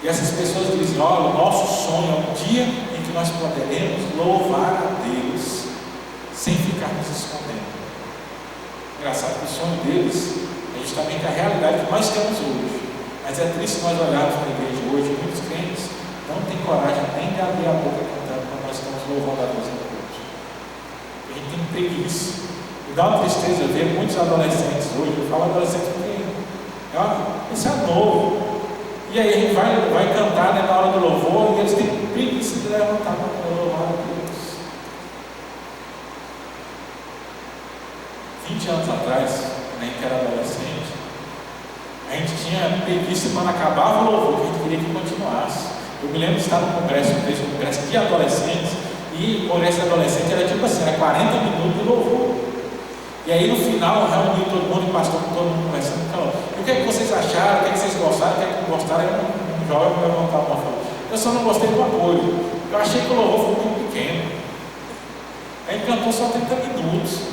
E essas pessoas dizem: olha, o nosso sonho é um dia em que nós poderemos louvar a Deus sem ficar nos escondendo. Engraçado que o sonho deles é justamente a realidade que nós temos hoje. Mas é triste nós olharmos para a igreja hoje, muitos crentes não têm coragem nem de abrir a boca cantando quando nós estamos louvando a Deus em culto. A gente tem preguiça. Me dá uma tristeza ver muitos adolescentes hoje. Eu falo adolescentes porque esse é novo. E aí a gente vai cantar na hora do louvor e eles têm preguiça de levantar para louvar a Deus. 20 anos atrás, quando a gente era adolescente, a gente tinha preguiça quando acabava o louvor, que a gente queria que continuasse. Eu me lembro de estar no congresso, um congresso de adolescentes, e o congresso de adolescente era tipo assim, era 40 minutos de louvor. E aí no final, reuni todo mundo, e o pastor com todo mundo conversando, então, o que é que vocês acharam, o que é que vocês gostaram, o que é que não gostaram? Aí um jovem me levantou a mão e falou: eu só não gostei do apoio, eu achei que o louvor foi muito pequeno. A gente cantou só 30 minutos.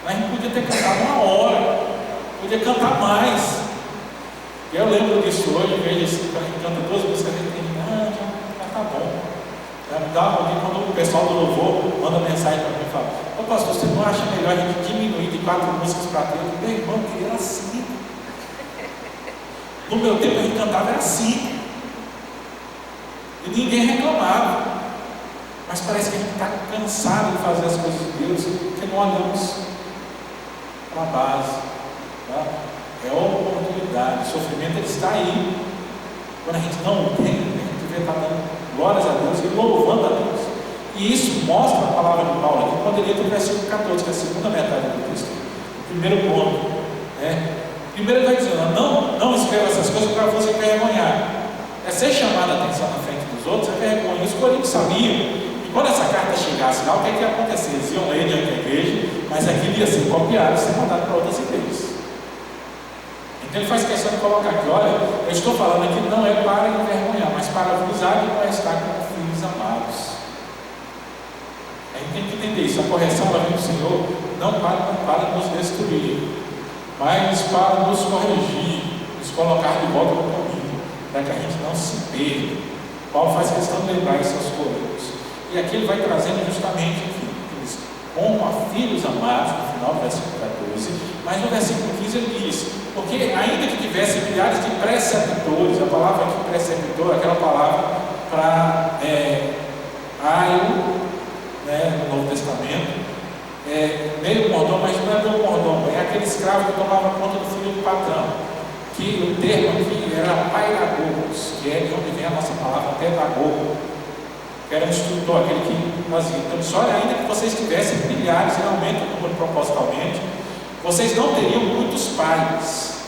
A gente podia ter cantado 1 hora, podia cantar mais. E eu lembro disso hoje, vejo assim, quando a gente canta 2 músicas, a gente tem já tá bom. Me dá uma olhada quando o pessoal do louvor manda mensagem para mim e fala: ô pastor, você não acha melhor a gente diminuir de 4 músicas para 3? Meu irmão, eu queria 5. No meu tempo a gente cantava era 5. E ninguém reclamava. Mas parece que a gente está cansado de fazer as coisas de Deus, porque não olhamos para a base. Tá? É oportunidade. O sofrimento ele está aí. Quando a gente não tem, a gente devia estar dando glórias a Deus e louvando a Deus. E isso mostra a palavra de Paulo aqui, quando ele entra no versículo 14, que é a segunda metade do texto. O primeiro ponto. Primeiro ele vai dizendo: não escreva essas coisas para você envergonhar. Ser chamado a atenção na frente dos outros é vergonha. Os coríntios sabiam que quando essa carta chegasse lá, o que ia acontecer? Eles iam ler diante da igreja, mas aquilo ia ser copiado e ser mandado para outras igrejas. Então ele faz questão de colocar aqui: olha, eu estou falando aqui não é para envergonhar, mas para vos admoestar como filhos amados. A gente tem que entender isso. A correção ela vem do Senhor não para nos destruir, mas para nos corrigir, nos colocar de volta no caminho, para que a gente não se perca. Paulo faz questão de lembrar isso aos Coríntios. E aqui ele vai trazendo justamente aqui, como a filhos amados, no final do versículo 14, mas no versículo 15 ele diz: porque ainda que tivesse milhares de preceptores, a palavra aqui preceptor, aquela palavra para aio, né, no Novo Testamento, meio mordomo, mas não é meu mordomo, é aquele escravo que tomava conta do filho do patrão, que o termo aqui era pairagogos, que é de onde vem a nossa palavra pedagogo, que era um instrutor, aquele que fazia. Então, só ainda que vocês tivessem milhares, e aumenta o número propositalmente, vocês não teriam muitos pais,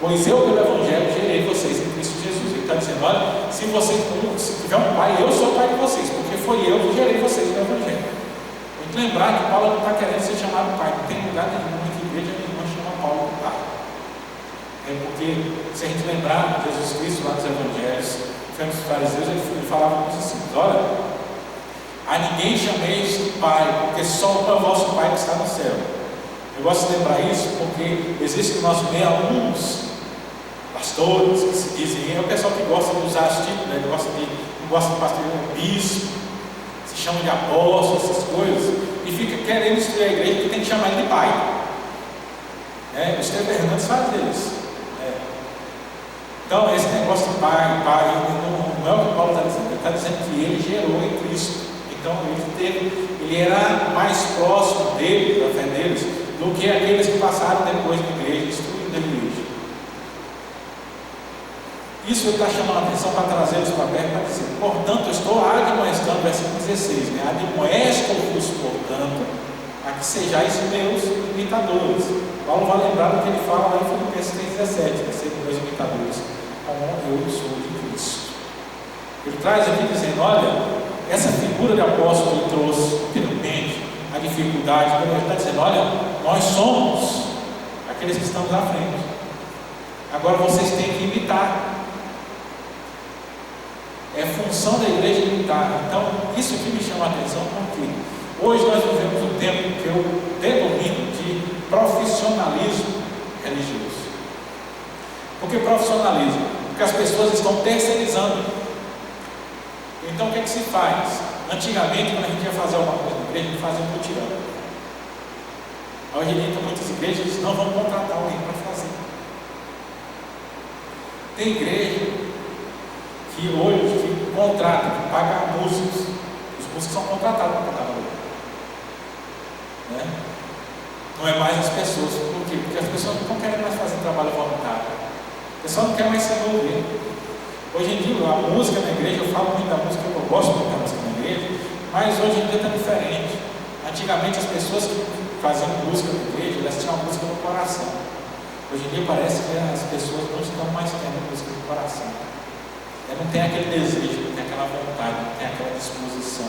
pois eu, pelo Evangelho, gerei vocês em Cristo Jesus. Ele está dizendo: olha, se tiver um pai, eu sou o pai de vocês, porque foi eu que gerei vocês no Evangelho. Tem que lembrar que Paulo não está querendo ser chamado pai, não tem lugar nenhum que a igreja nenhuma chama Paulo de pai. Porque, se a gente lembrar de Jesus Cristo lá nos Evangelhos, os fariseus, ele falava assim: olha, a ninguém chameis de pai, porque só um é o vosso pai que está no céu. Eu gosto de lembrar isso porque existe no nosso meio alguns pastores que se dizem, é o pessoal que gosta de usar os títulos, né? Não gosta de pastor, bispo, se chama de apóstolo, essas coisas, e fica querendo instruir a igreja que tem que chamar ele de pai. O Estevão Hernandes faz isso. Então, esse negócio de pai, não é o que Paulo está dizendo. Ele está dizendo que ele gerou em Cristo. Então, ele era mais próximo dele, da fé deles, do que aqueles que passaram depois da igreja, instruindo a igreja. Isso ele está chamando a atenção para trazê-los para perto, para dizer: portanto, eu estou admoestando, versículo 16, né? Admoesto-vos, portanto, a que sejais meus imitadores. Paulo vai lembrar do que ele fala lá em Filipenses 3,17, né? Sejam meus imitadores, como eu sou de Cristo. Ele traz aqui dizendo: olha, essa figura de apóstolo que trouxe anteriormente, a dificuldade, ele está dizendo: olha, nós somos aqueles que estamos à frente, agora vocês têm que imitar. É função da igreja imitar. Então, isso aqui me chama a atenção porque hoje nós vivemos um tempo que eu denomino de profissionalismo religioso. Por que profissionalismo? Porque as pessoas estão terceirizando. Então o que é que se faz? Antigamente, quando a gente ia fazer alguma coisa na igreja, a gente fazia um mutirão. Hoje em dia, muitas igrejas não vão contratar alguém para fazer. Tem igreja que hoje contrata, que paga músicos. Os músicos são contratados para tocar na igreja. Né? Não é mais as pessoas. Por quê? Porque as pessoas não querem mais fazer trabalho voluntário. O pessoal não quer mais se envolver. Hoje em dia, a música na igreja, eu falo muito da música, eu gosto muito da música na igreja, mas hoje em dia está diferente. Antigamente, as pessoas que faziam música na igreja, elas tinham a música no coração. Hoje em dia, parece que as pessoas não estão mais tendo a música no coração. Não tem aquele desejo, não tem aquela vontade, não tem aquela disposição.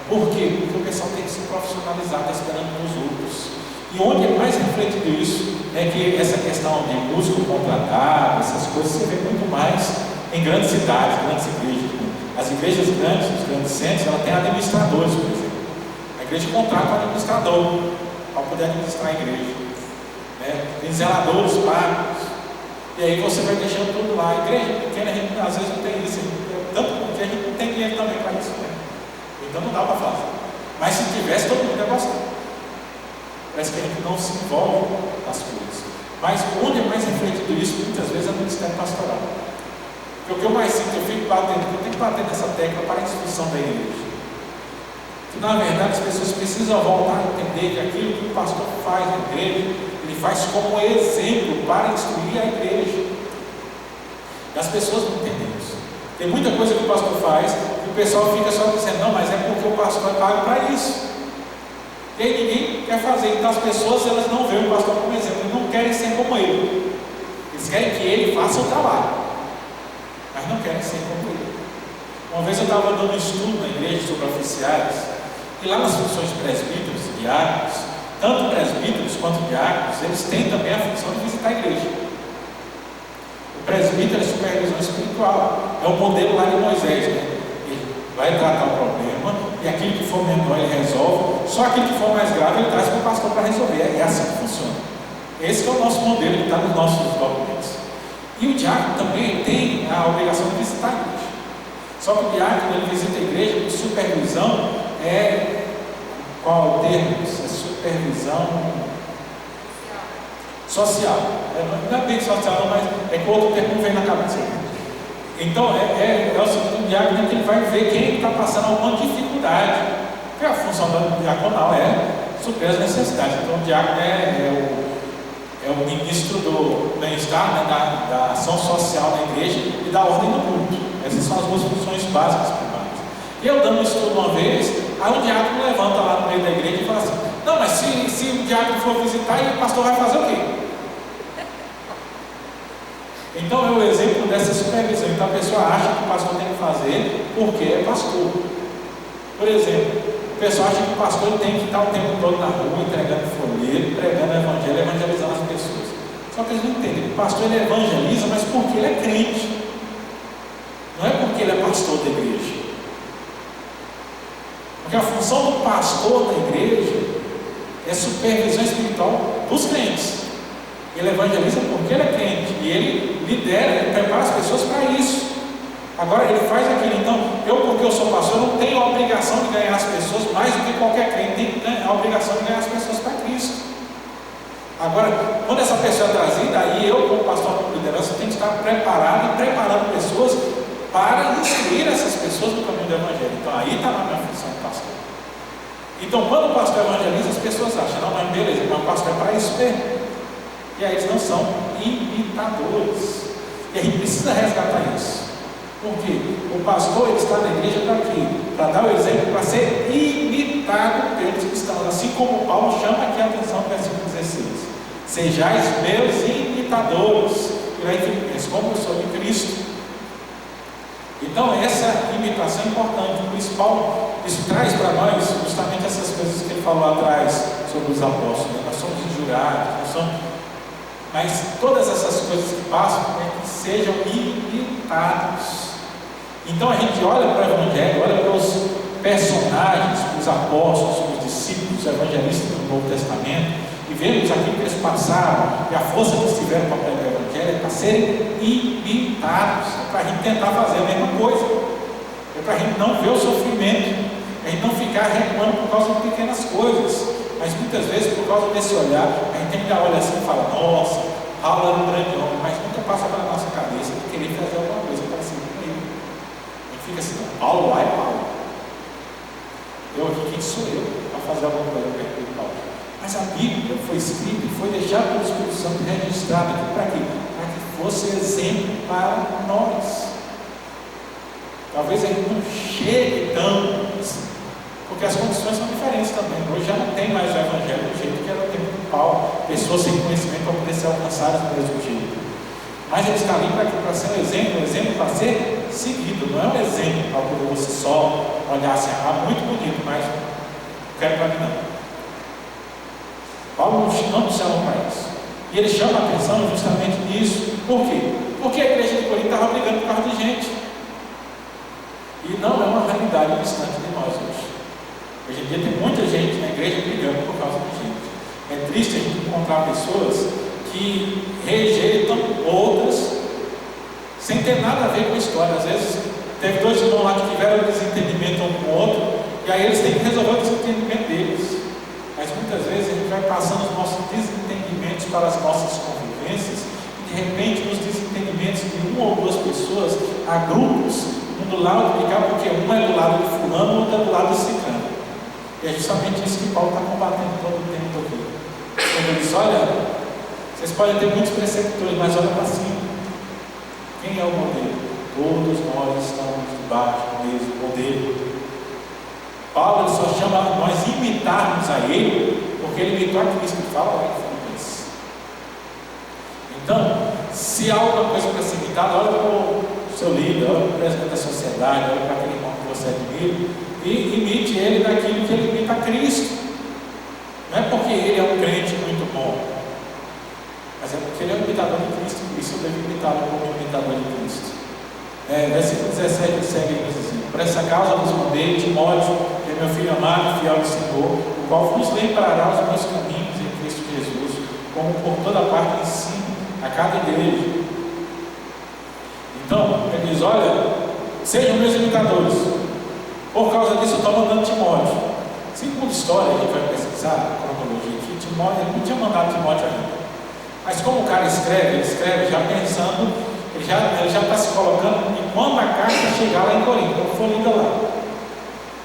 Por quê? Porque o pessoal tem que se profissionalizar, está esperando nos outros. E onde é mais refletido isso, é que essa questão de músico contratado, essas coisas, você vê muito mais em grandes cidades, grandes igrejas. As igrejas grandes, os grandes centros, ela tem administradores, por exemplo. A igreja contrata um administrador para poder administrar a igreja. Tem zeladores pagos. E aí você vai deixando tudo lá. A igreja pequena, a gente às vezes não tem isso, tanto porque a gente não tem dinheiro também para isso, né? Então não dá para fazer. Mas se tivesse, todo mundo ia gostar. Parece que a gente não se envolve nas coisas. Mas onde é mais refletido isso, muitas vezes é no ministério pastoral. Porque o que eu mais sinto, eu tenho que bater nessa tecla para a instituição da igreja. Que na verdade as pessoas precisam voltar a entender que aquilo que o pastor faz na igreja, ele faz como exemplo para instruir a igreja. E as pessoas não entendem isso. Tem muita coisa que o pastor faz e o pessoal fica só dizendo: não, mas é porque o pastor é pago para isso. E aí ninguém quer fazer. Então as pessoas, elas não veem o pastor como exemplo, eles não querem ser como ele. Eles querem que ele faça o trabalho, mas não querem ser como ele. Uma vez eu estava dando um estudo na igreja sobre oficiais, e lá nas funções presbíteros e diáconos, tanto presbíteros quanto diáconos, eles têm também a função de visitar a igreja. O presbítero é supervisão espiritual, é o modelo lá de Moisés, né? Ele vai tratar o problema, e aquilo que for menor ele resolve, só aquilo que for mais grave ele traz para o pastor para resolver. É assim que funciona. Esse que é o nosso modelo que está nos nossos documentos. E o diácono também tem a obrigação de visitar a igreja. Só que o diácono ele visita a igreja com supervisão, qual é o termo? É supervisão social. Não é bem social, mas é que o outro termo não vem na cabeça. Então é o seguinte, o diácono que ele vai ver quem está passando alguma dificuldade. Porque a função do diaconal é suprir as necessidades. Então o diácono é o ministro do bem-estar, né, da ação social na igreja e da ordem do culto. Essas são as duas funções básicas primárias. E eu dando um estudo uma vez, aí o diácono levanta lá no meio da igreja e fala assim: não, mas se o diácono for visitar, e o pastor vai fazer o quê? Então é o exemplo dessa supervisão. Então a pessoa acha que o pastor tem que fazer porque é pastor. Por exemplo, o pessoal acha que o pastor tem que estar o tempo todo na rua, entregando folheto, pregando o evangelho, evangelizando as pessoas. Só que eles não entendem. O pastor ele evangeliza, mas porque ele é crente. Não é porque ele é pastor da igreja. Porque a função do pastor da igreja é supervisão espiritual dos crentes. Ele evangeliza porque ele é crente. E ele lidera, ele prepara as pessoas para isso. Agora ele faz aquilo. Então, porque eu sou pastor, eu não tenho a obrigação de ganhar as pessoas mais do que qualquer crente tem a obrigação de ganhar as pessoas para Cristo. Agora, quando essa pessoa é trazida, aí eu, como pastor de liderança, tenho que estar preparado e preparando pessoas para instruir essas pessoas no caminho do evangelho. Então aí está na minha função de pastor. Então quando o pastor evangeliza, as pessoas acham: não, mas beleza, mas o pastor é para isso mesmo. E aí eles não são imitadores. E a gente precisa resgatar isso. Por quê? O pastor ele está na igreja para quê? Para dar o exemplo, para ser imitado pelos cristãos. Assim como Paulo chama aqui a atenção no versículo 16: sejais meus imitadores. E aí Filipenses, como eu sou de Cristo. Então essa imitação é importante. Por isso Paulo traz para nós justamente essas coisas que ele falou lá atrás sobre os apóstolos. Nós somos injuriados, mas todas essas coisas que passam que sejam imitados. Então a gente olha para o evangelho, olha para os personagens, para os apóstolos, para os discípulos, os evangelistas do Novo Testamento, e vemos aquilo que eles passaram e a força que eles tiveram para pregar o evangelho, é para serem imitados. É para a gente tentar fazer a mesma coisa. É para a gente não ver o sofrimento, a gente não ficar reclamando por causa de pequenas coisas. Mas muitas vezes, por causa desse olhar, a gente tem que dar olho assim e falar: nossa, Paulo era um grande homem, mas nunca passa pela nossa cabeça de querer fazer alguma coisa para ser com ele. A gente fica assim: Paulo lá é Paulo. Eu aqui, quem sou eu para fazer alguma coisa perto de Paulo? Mas a Bíblia foi escrita e foi deixada pelo Espírito Santo registrada aqui para quê? Para que fosse exemplo para nós. Talvez a gente não chegue tão, porque as condições são diferentes também. Hoje já não tem mais o evangelho do jeito que era no tempo de Paulo, pessoas sem conhecimento para poder ser alcançadas do mesmo jeito. Mas ele está ali para ser um exemplo para ser seguido. Não é um exemplo para poder você só olhar assim: muito bonito, mas não quero para mim não. Paulo não nos chama para isso. E ele chama a atenção justamente nisso. Por quê? Porque a igreja de Corinto estava brigando por causa de gente. E não é uma realidade distante de nós hoje. Hoje em dia tem muita gente na igreja brigando por causa de gente. É triste a gente encontrar pessoas que rejeitam outras sem ter nada a ver com a história. Às vezes teve dois irmãos lá que tiveram desentendimento um com o outro, e aí eles têm que resolver o desentendimento deles. Mas muitas vezes a gente vai passando os nossos desentendimentos para as nossas convivências, e de repente nos desentendimentos de uma ou duas pessoas, há grupos, um do lado de cá, porque um é do lado de fulano, outro é do lado de ciclano. E é justamente isso que Paulo está combatendo todo o tempo aqui. Quando ele diz: olha, vocês podem ter muitos preceptores, mas olha para cima. Quem é o modelo? Todos nós estamos debaixo do mesmo modelo. Paulo só chama nós imitarmos a ele, porque ele imitou a Cristo, que fala lá em Filipenses. Então, se há alguma coisa para ser imitada, olha para o seu líder, olha para o presidente da sociedade, olha para aquele irmão que você admira, e imite ele daquilo que ele imita a Cristo. Não é porque ele é um crente muito bom, mas é porque ele é um imitador de Cristo, por isso eu devo imitá-lo como imitador de Cristo. Versículo 17 segue assim: por essa causa vos mandei Timóteo, que é meu filho amado, fiel ao Senhor, o qual vos lembrará os meus caminhos em Cristo Jesus, como por toda parte ensino a cada igreja. Então, ele diz: olha, sejam meus imitadores. Por causa disso, eu estou mandando Timóteo. Segundo história, a gente vai pesquisar a cronologia aqui, Timóteo, ele não tinha mandado Timóteo ainda. Mas como o cara escreve, ele escreve já pensando, ele já está se colocando em quando a carta chegar lá em Corinto, quando for lida lá.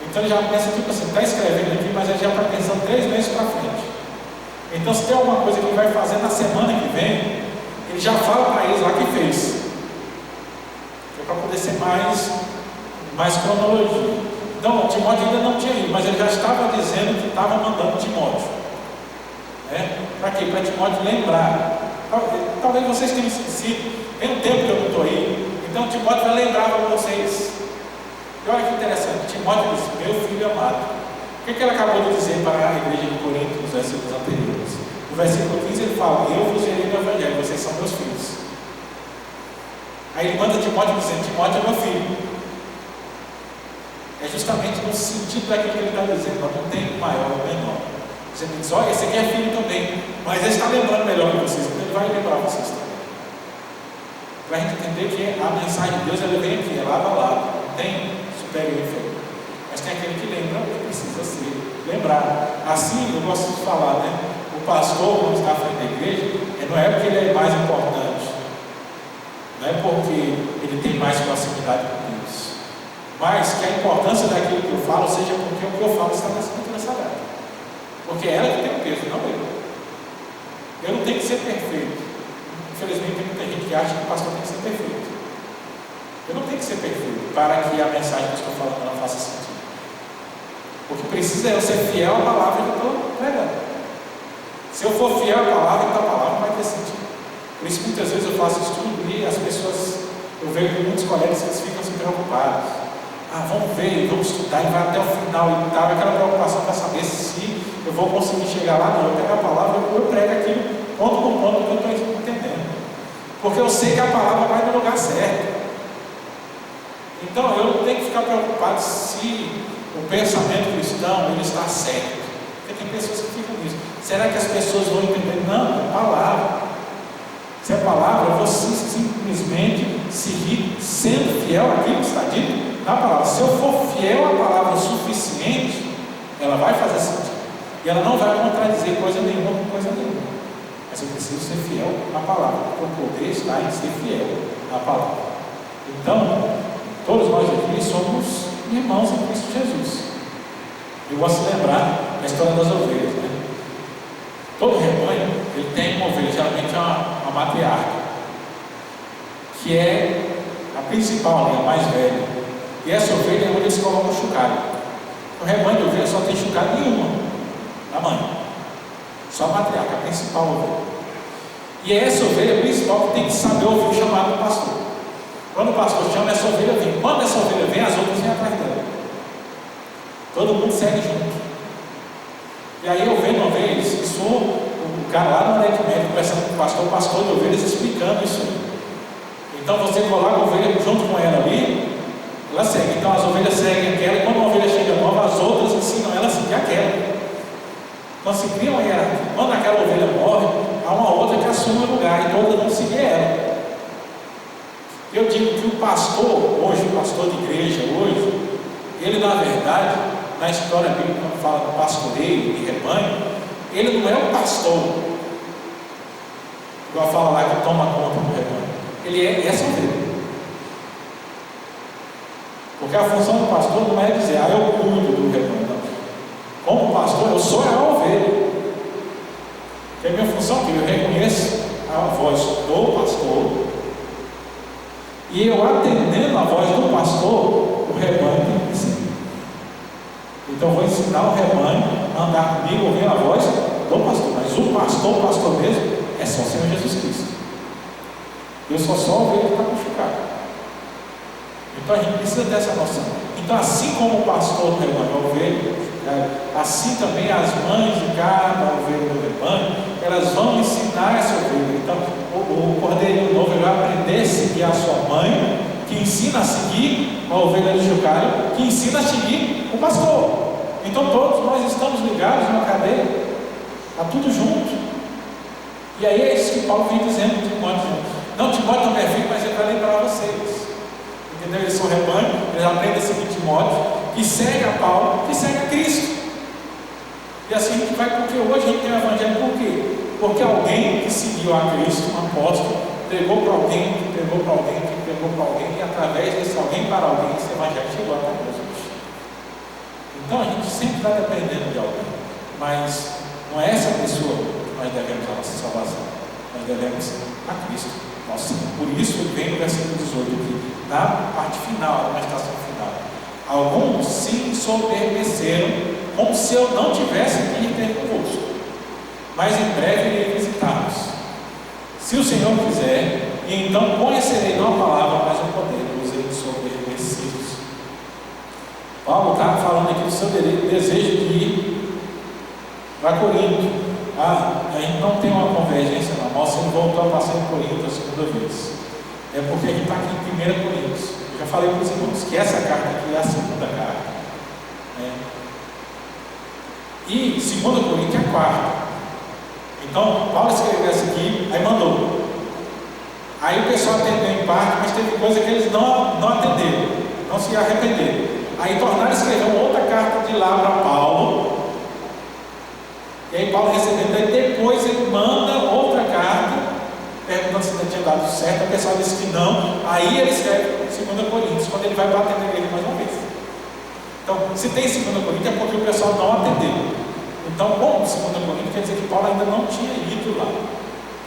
Então ele já pensa, tipo assim, está escrevendo aqui, mas ele já está pensando 3 meses para frente. Então, se tem alguma coisa que ele vai fazer na semana que vem, ele já fala para eles lá que fez. Para poder ser mais cronologia. Então, Timóteo ainda não tinha ido, mas ele já estava dizendo que estava mandando Timóteo. Para quê? Para Timóteo lembrar. Talvez vocês tenham esquecido. Tem um tempo que eu não estou aí. Então, Timóteo vai lembrar para vocês. E olha que interessante. Timóteo diz: meu filho amado. O que ele acabou de dizer para a igreja de Corinto nos versículos anteriores? No versículo 15 ele fala: eu vos gerei no Evangelho, vocês são meus filhos. Aí ele manda Timóteo dizendo: Timóteo é meu filho. É justamente no sentido daquilo que ele está dizendo, não tem maior ou menor. Você diz: olha, esse aqui é filho também, mas ele está lembrando melhor que vocês, então ele vai lembrar vocês também. Para a gente entender que a mensagem de Deus ela vem aqui, é lado a lado, não tem superior e inferior. Mas tem aquele que lembra o que precisa ser lembrado. Assim, eu gosto de falar, né? O pastor, quando está à frente da igreja, não é porque ele é mais importante, não é porque ele tem mais proximidade com Deus, mas que a importância daquilo que eu falo seja porque o que eu falo está na Escritura Sagrada, porque é ela que tem o peso, não eu. Eu não tenho que ser perfeito. Infelizmente tem muita gente que acha que o pastor tem que ser perfeito. Eu não tenho que ser perfeito para que a mensagem que eu estou falando ela faça sentido. O que precisa é eu ser fiel à palavra que eu estou pregando. Se eu for fiel à palavra, então a palavra vai ter sentido. Por isso muitas vezes eu faço estudo e as pessoas, eu vejo muitos colegas que eles ficam se preocupados. Vamos ver, vamos estudar e vai até o final e tal, aquela preocupação para saber se eu vou conseguir chegar lá. Não, eu pego a palavra, eu prego aquilo ponto por ponto que eu estou entendendo, porque eu sei que a palavra vai no lugar certo. Então eu não tenho que ficar preocupado se o pensamento cristão ele está certo, porque tem pessoas que ficam nisso. Será que as pessoas vão entender? Não, é palavra. Se é palavra, você simplesmente seguir sendo fiel àquilo que está dito na palavra. Se eu for fiel à palavra o suficiente, ela vai fazer sentido. E ela não vai contradizer coisa nenhuma com coisa nenhuma. Mas eu preciso ser fiel à palavra. Para poder estar em ser fiel à palavra. Então, todos nós aqui somos irmãos em Cristo Jesus. Eu gosto de lembrar a história das ovelhas, né? Todo rebanho, ele tem uma ovelha, geralmente é uma matriarca, que é a principal, né, a mais velha. E essa ovelha é onde eles colocam o chucalho. No rebanho de ovelha só tem chucalho nenhuma, da mãe. Só a matriarca, a principal ovelha. E é essa ovelha principal que tem que saber ouvir o chamado do pastor. Quando o pastor chama, essa ovelha vem. Quando essa ovelha vem, as outras vêm atrás dela. Todo mundo segue junto. E aí eu vejo uma vez, isso, o cara lá no Oriente Médio, conversando com o pastor de ovelhas, explicando isso aí. Então você coloca a ovelha junto com ela ali, ela segue. Então as ovelhas seguem aquela, e quando uma ovelha chega nova, as outras ensinam ela a seguir aquela. Então se cria uma hierarquia. Quando aquela ovelha morre, há uma outra que assume o lugar, e todas vão seguir ela. Eu digo que o pastor, hoje, o pastor de igreja, hoje, ele na verdade, na história bíblica, quando fala do pastoreio e rebanho, ele não é o pastor, igual fala lá que toma conta do rebanho, ele é essa ovelha. Porque a função do pastor não é dizer, eu cuido do rebanho, não. Como pastor, eu sou a ovelha. Que a minha função é que eu reconheço a voz do pastor, e eu atendendo a voz do pastor, o rebanho tem que seguir. Então eu vou ensinar o rebanho a andar comigo, ouvir a voz do pastor. Mas o pastor mesmo, é só o Senhor Jesus Cristo. Eu sou só a ovelha que está com o chucalho. Então a gente precisa dessa noção. Então, assim como o pastor do rebanho é ovelha, assim também as mães de cada ovelha do rebanho, elas vão ensinar essa ovelha. Então, o cordeirinho novo vai aprender a seguir a sua mãe, que ensina a seguir a ovelha do chocalho, que ensina a seguir o pastor. Então, todos nós estamos ligados numa cadeia, está tudo junto. E aí é isso que Paulo vem dizendo de Timóteo. Não, Timóteo também é filho, mas ele vai lembrar vocês. Entendeu? Eles são rebanho, eles aprendem a seguir Timóteo, que segue a Paulo, que segue a Cristo. E assim a gente vai, porque hoje a gente tem o Evangelho, por quê? Porque alguém que seguiu a Cristo, um apóstolo, pregou para alguém, que pregou para alguém, que pregou para alguém, e através desse alguém para alguém, esse Evangelho chegou até nós hoje. Então a gente sempre está dependendo de alguém, mas não é essa pessoa que nós devemos a nossa salvação, nós devemos a Cristo, nosso Senhor. Por isso ele vem no versículo 18 aqui, na parte final, na estação final. Alguns se ensoberbeceram, como se eu não tivesse que ir ter convosco, mas em breve irei visitá-los, se o Senhor quiser, e então conhecerei não a palavra, mas o poder dos ensoberbecidos. Paulo está falando aqui do seu desejo de ir para Corinto. A gente não tem uma convergência na nossa, ele voltou a passar em Corinto a segunda vez. É porque a gente está aqui em 1 Coríntios. Eu já falei para os irmãos que essa carta aqui é a segunda carta. E 2 Coríntios é a quarta. Então, Paulo escreveu essa aqui, aí mandou. Aí o pessoal atendeu em parte, mas teve coisa que eles não atenderam, não se arrependeram. Aí tornaram a escrever uma outra carta de lá para Paulo. E aí Paulo recebeu, daí depois ele manda outra carta, perguntando se tinha dado certo. O pessoal disse que não. Aí ele escreve 2 Coríntios, quando ele vai bater na igreja mais uma vez. Então, se tem 2 Coríntios é porque o pessoal não atendeu. Então, bom, 2 Coríntios quer dizer que Paulo ainda não tinha ido lá.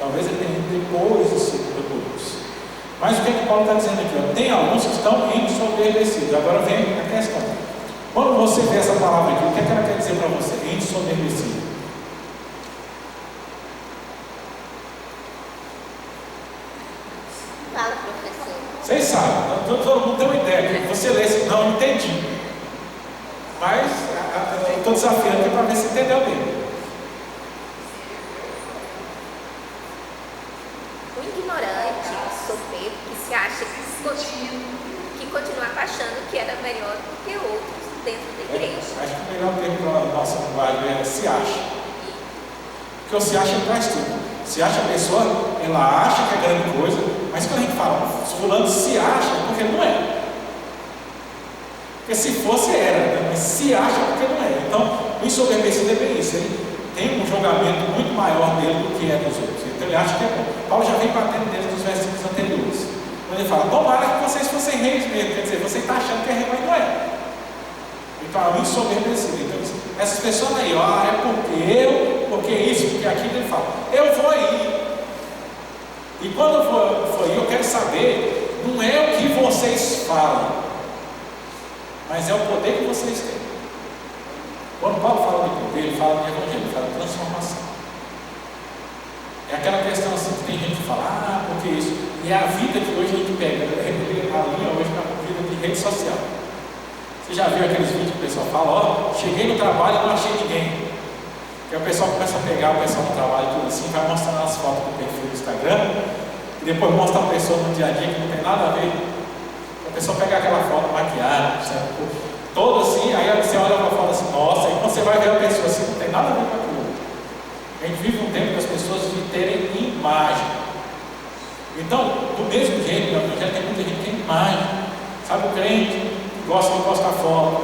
Talvez ele tenha ido depois de 2 Coríntios. Mas o que é que Paulo está dizendo aqui? Ó? Tem alguns que estão ensoberbecidos. Agora vem a questão. Quando você vê essa palavra aqui, o que é que ela quer dizer para você? Ensoberbecido. Fala, professor. Vocês sabem, todo mundo tem uma ideia. Você lê assim, não entendi. Mas eu estou desafiando aqui para ver se entendeu mesmo. O ignorante, soberbo, que se acha que continuava achando que era melhor do que outros dentro da igreja. Acho que o melhor termo para a nossa linguagem é se acha. Porque o se acha traz tudo. Se acha a pessoa, ela acha que é grande coisa, mas quando a gente fala, fulano se acha, é porque não é. Porque se fosse era, né? Mas se acha porque não é. Então, o ensoberbecido é bem isso. Ele tem um julgamento muito maior dele do que é dos outros. Então ele acha que é bom. Paulo já vem batendo dentro dos versículos anteriores. Quando ele fala, tomara que vocês fossem reis mesmo. Quer dizer, você está achando que é rei, mas não é. Então, é o ensoberbecido. Então, essas pessoas aí, ó, é porque isso, porque aquilo, ele fala, eu vou ir. E quando eu for ir, eu quero saber, não é o que vocês falam, mas é o poder que vocês têm. Quando Paulo fala de poder, ele fala de evangelho, ele fala de transformação. É aquela questão assim que tem gente que fala, porque isso. E é a vida que hoje a gente pega, a linha hoje é uma vida de rede social. Você já viu aqueles vídeos que o pessoal fala, ó, cheguei no trabalho e não achei ninguém. E o pessoal começa a pegar o pessoal no trabalho tudo assim, vai mostrando as fotos do perfil do Instagram, e depois mostra a pessoa no dia a dia que não tem nada a ver. A pessoa pega aquela foto maquiada, toda assim, aí você olha para a foto assim, nossa, e quando você vai ver a pessoa assim, não tem nada a ver com aquilo. A gente vive um tempo das pessoas de terem imagem. Então, do mesmo jeito, no Evangelho tem muita gente que tem imagem. Sabe o crente que gosta de postar foto,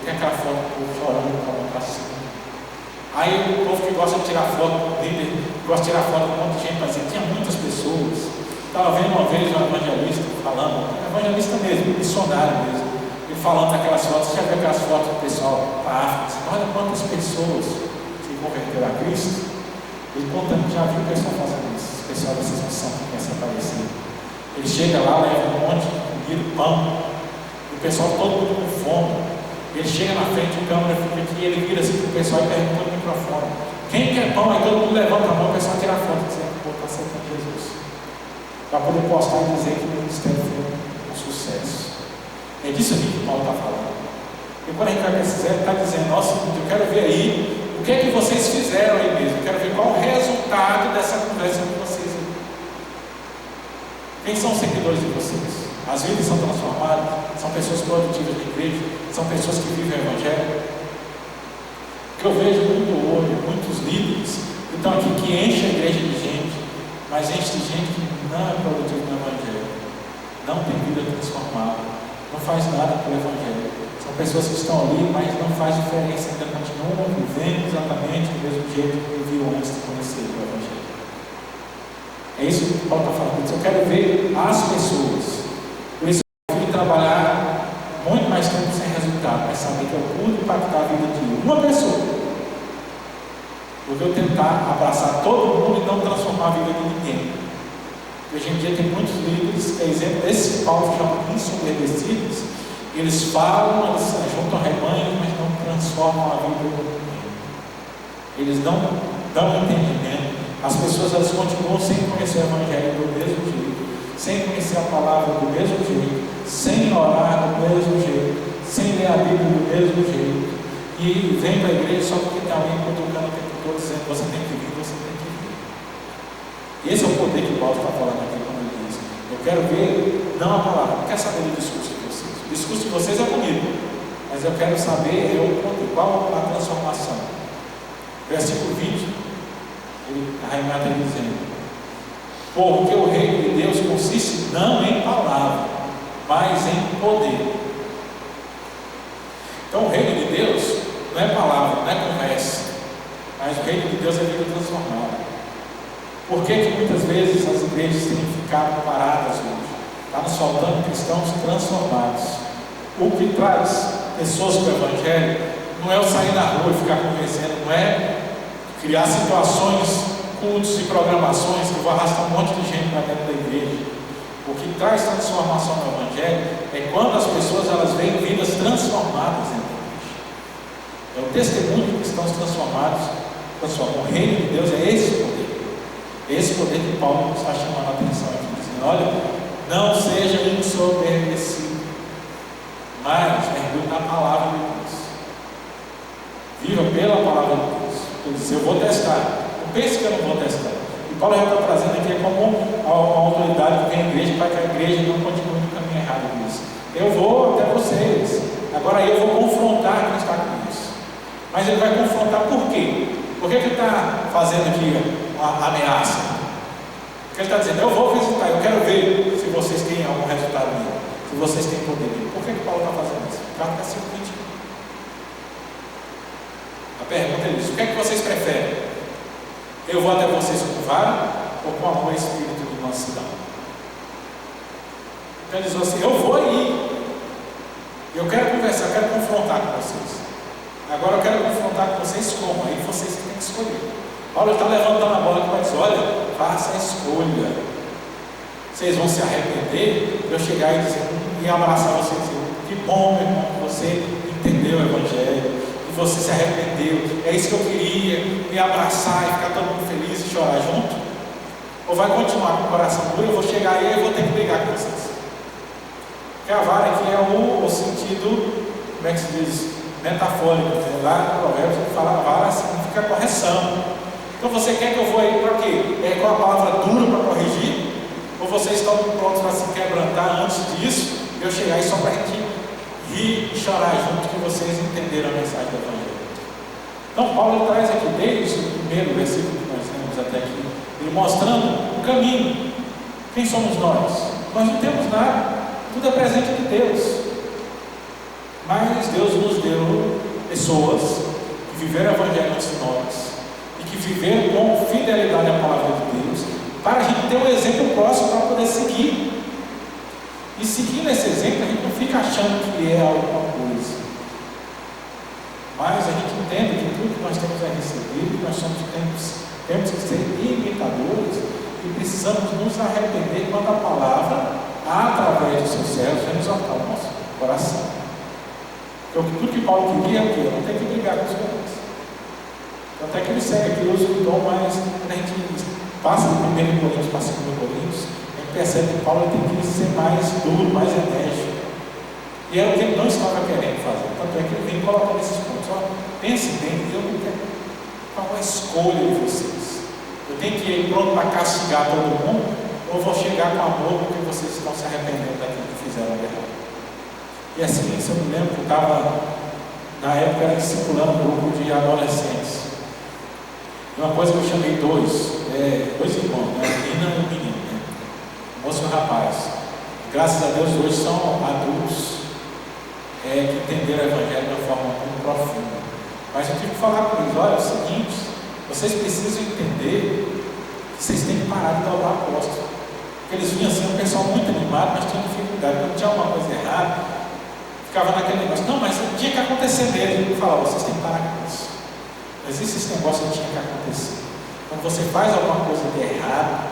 tem aquela foto do povo chorando com a mão para cima. Aí o povo que gosta de tirar foto, o líder gosta de tirar foto com um monte de gente, mas tinha muitas pessoas. Estava vendo uma vez um evangelista falando, evangelista mesmo, missionário mesmo, ele falando daquelas fotos. Você já viu aquelas fotos do pessoal para a África? Assim, olha quantas pessoas se converteram a Cristo. Ele contando, já viu o pessoal fazendo isso, o pessoal dessas missões que começa a aparecer. Ele chega lá, leva um monte de comida, pão, e o pessoal todo mundo com fome. Ele chega na frente, o câmera fica aqui, ele vira assim para o pessoal e pergunta no microfone: quem quer pão? Aí todo mundo levanta a mão, o pessoal tira a foto, dizendo que vou estar aceitando Jesus. Para poder postar e dizer que o ministério foi um sucesso. É disso aqui que Paulo está falando. E quando a gente vai precisar, ele está dizendo: nossa, eu quero ver aí o que é que vocês fizeram aí mesmo. Eu quero ver qual o resultado dessa conversa com vocês aí. Quem são os seguidores de vocês? As vidas são transformadas? São pessoas produtivas de igreja? São pessoas que vivem o Evangelho? Porque eu vejo muito hoje, muitos líderes que estão aqui, que enchem a igreja de gente, mas enche de gente que não é produtiva no Evangelho, não tem vida transformada, não faz nada pelo Evangelho. São pessoas que estão ali, mas não faz diferença, ainda continuam vivendo exatamente do mesmo jeito que viviam antes de conhecer o Evangelho. É isso que Paulo está falando. Eu quero ver as pessoas. Por isso eu fui trabalhar muito mais tempo sem resultado, mas saber que eu pude impactar a vida de uma pessoa. Do que eu tentar abraçar todo mundo e não transformar a vida de ninguém. Hoje em dia tem muitos líderes, por exemplo, esse Paulo chama ensoberbecidos. Eles falam, eles juntam rebanhos, mas não transformam a vida de ninguém. Eles não dão entendimento. As pessoas, elas continuam sem conhecer o Evangelho do mesmo jeito, sem conhecer a palavra do mesmo jeito, sem orar do mesmo jeito, sem ler a Bíblia do mesmo jeito, e vem para a igreja só porque tem alguém cutucando o tempo todo dizendo: você tem que vir, você tem que vir. Esse é o poder que Paulo está falando aqui, como ele diz. Eu quero ver, não a palavra, não quero saber do discurso de vocês. O discurso de vocês é comigo, mas eu quero saber qual a transformação. Versículo 20. A Raimar está dizendo: porque o reino de Deus consiste não em palavra, mas em poder. Então o reino de Deus não é palavra, não é conversa, mas o reino de Deus é vida transformada. Por que muitas vezes as igrejas têm ficado paradas hoje? Está nos faltando cristãos transformados. O que traz pessoas para o Evangelho não é o sair na rua e ficar convencendo, não é criar situações, cultos e programações que vão arrastar um monte de gente para dentro da igreja. O que traz transformação no Evangelho é quando as pessoas elas veem vidas transformadas dentro da igreja. É o testemunho de cristãos transformados. Pessoal, o reino de Deus é esse poder. Esse poder que Paulo está chamando a atenção aqui, dizendo: olha, não seja ensoberbecido, mas mergulhe na palavra de Deus. Viva pela palavra de Deus. Ele diz: eu vou testar. Não pense que eu não vou testar. E Paulo já está trazendo aqui como uma autoridade que vem à igreja para que a igreja não continue no caminho errado disso. Eu vou até vocês. Agora eu vou confrontar quem está com isso. Mas ele vai confrontar por quê? Por que ele está fazendo aqui uma ameaça? Porque ele está dizendo: eu vou visitar, eu quero ver se vocês têm algum resultado nele, se vocês têm poder nele. Por que Paulo está fazendo isso? O cara está sendo crítico. A pergunta é isso: o que é que vocês preferem? Eu vou até vocês com vara ou com amor e espírito de mansidão? Então ele diz assim: eu vou aí, eu quero conversar, eu quero confrontar com vocês. Agora eu quero confrontar com vocês como? Aí vocês têm que escolher. Paulo está levantando a bola que vai dizer: olha, faça a escolha. Vocês vão se arrepender de eu chegar e dizer, e abraçar vocês e dizer: que bom, meu irmão, que você entendeu o Evangelho, que você se arrependeu, é isso que eu queria, me abraçar e ficar todo mundo feliz e chorar junto? Ou vai continuar com o coração duro? Eu vou chegar aí e eu vou ter que brigar com vocês. Porque a vara aqui é o sentido, como é que se diz? Metafórico. Lá no Provérbios ele fala: a vara significa correção. Então você quer que eu vou aí para quê? É com a palavra dura para corrigir? Ou vocês estão prontos para se quebrantar antes disso? Eu chegar aí só para a gente rir e chorar junto, que vocês entenderam a mensagem do Evangelho. Então Paulo traz aqui, desde o primeiro versículo que nós temos até aqui, ele mostrando o caminho. Quem somos nós? Nós não temos nada, tudo é presente de Deus. Mas Deus nos deu pessoas que viveram o Evangelho antes de nós e que viveram com fidelidade à palavra de Deus, para a gente ter um exemplo próximo para poder seguir. E seguindo esse exemplo, a gente não fica achando que é alguma coisa, mas a gente entende que tudo que nós temos é recebido, nós temos que ser imitadores e precisamos nos arrepender quando a palavra, através dos seus servos, vem exaltar o nosso coração. Então, tudo que Paulo queria é o quê? Não tem que brigar com os colegas. Até que ele segue aqui, usa o tom mais, quando a gente passa do 1 Coríntios para 2 Coríntios, a gente percebe que Paulo tem que ser mais duro, mais enérgico. E era o que ele não estava querendo fazer. Tanto é que ele vem colocando esses pontos. Ó, pense bem, eu não quero. Qual a escolha de vocês? Eu tenho que ir pronto para castigar todo mundo? Ou vou chegar com amor porque vocês estão se arrependendo daquilo que fizeram errado? E assim, isso eu me lembro que eu estava, na época, discipulando um grupo de adolescentes. E uma coisa que eu chamei dois irmãos, né? A menina e o menino, né? O moço e o rapaz. Graças a Deus, hoje são adultos que entenderam o Evangelho de uma forma muito profunda. Mas eu tive que falar com eles: olha, é o seguinte, vocês precisam entender que vocês têm que parar de dobrar a aposta. Porque eles vinham assim, um pessoal muito animado, mas tinha dificuldade. Quando tinha alguma coisa errada, ficava naquele negócio: não, mas tinha que acontecer mesmo. Eu falava: vocês têm que parar com isso. Não existe esse negócio que tinha que acontecer. Quando você faz alguma coisa de errado,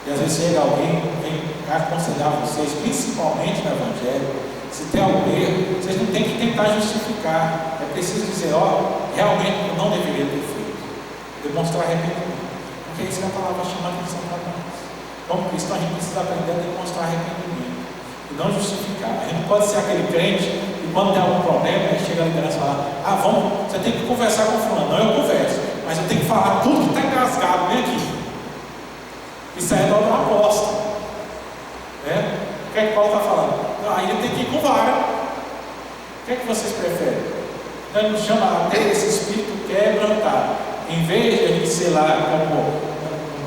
e às vezes chega alguém, vem aconselhar vocês, principalmente no Evangelho, se tem algum erro, vocês não têm que tentar justificar. É preciso dizer: ó, realmente eu não deveria ter feito. Demonstrar arrependimento. Porque é isso que a palavra chama a atenção para nós. Como cristão, a gente precisa aprender a demonstrar arrependimento e não justificar. A gente não pode ser aquele crente e quando tem algum problema, aí chega a liderança e fala: vamos, você tem que conversar com o fulano. Não, eu converso, mas eu tenho que falar tudo que está engasgado bem aqui. Isso aí é dobra uma aposta. O que é que Paulo está falando? Aí ele tem que ir com vara. O que é que vocês preferem? Então ele nos chama a ter esse espírito quebrantado. Em vez de a gente ser lá, como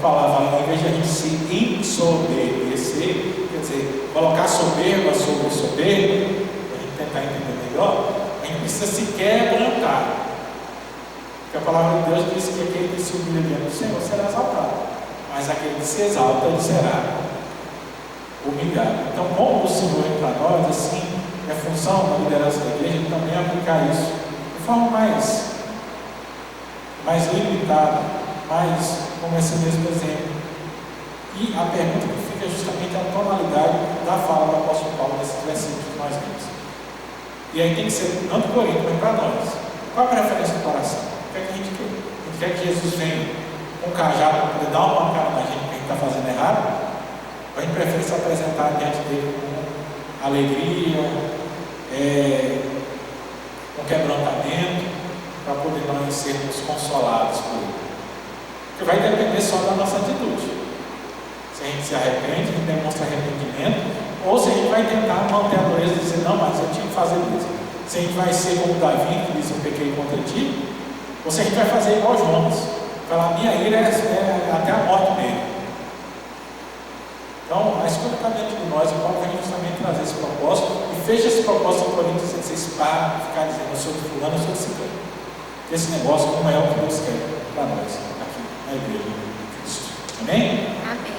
palavra, em vez de a gente se ensoberbecer, quer dizer, colocar soberba sobre soberba, para a gente tentar entender melhor, a gente precisa se quebrantar. Porque a palavra de Deus diz que aquele que se humilha diante do Senhor será exaltado, mas aquele que se exalta, ele será humilhado. Então, como o Senhor é para nós, assim, é função da liderança da igreja também aplicar isso de forma mais limitada, mais como esse mesmo exemplo. E a pergunta que fica é justamente a tonalidade da fala do apóstolo Paulo nesses versículos que nós vimos. E aí tem que ser, não do Corinto, mas para nós. Qual a preferência do coração? O que é que a gente quer? A gente quer que Jesus venha com um cajado para poder dar uma pancada na gente que a gente está fazendo errado? Ou a gente prefere se apresentar diante dele com alegria, com quebrantamento, para poder nós sermos consolados por ele? Porque vai depender só da nossa atitude. Se a gente se arrepende, a gente demonstra arrependimento, ou se a gente vai tentar manter a dureza e dizer: não, mas eu tinha que fazer isso. Se a gente vai ser como Davi, que diz: eu pequei contra ti, ou se a gente vai fazer igual Jonas, falar: minha ira é até a morte mesmo. Então, a escolha está dentro de nós. O Paulo vem justamente trazer esse propósito e fecha esse propósito em Coríntios, dizendo: vocês param de ficar dizendo: eu sou de fulano, eu sou de ciclano. Esse negócio não é o que Deus quer para nós aqui na igreja de Cristo. Amém? Amém.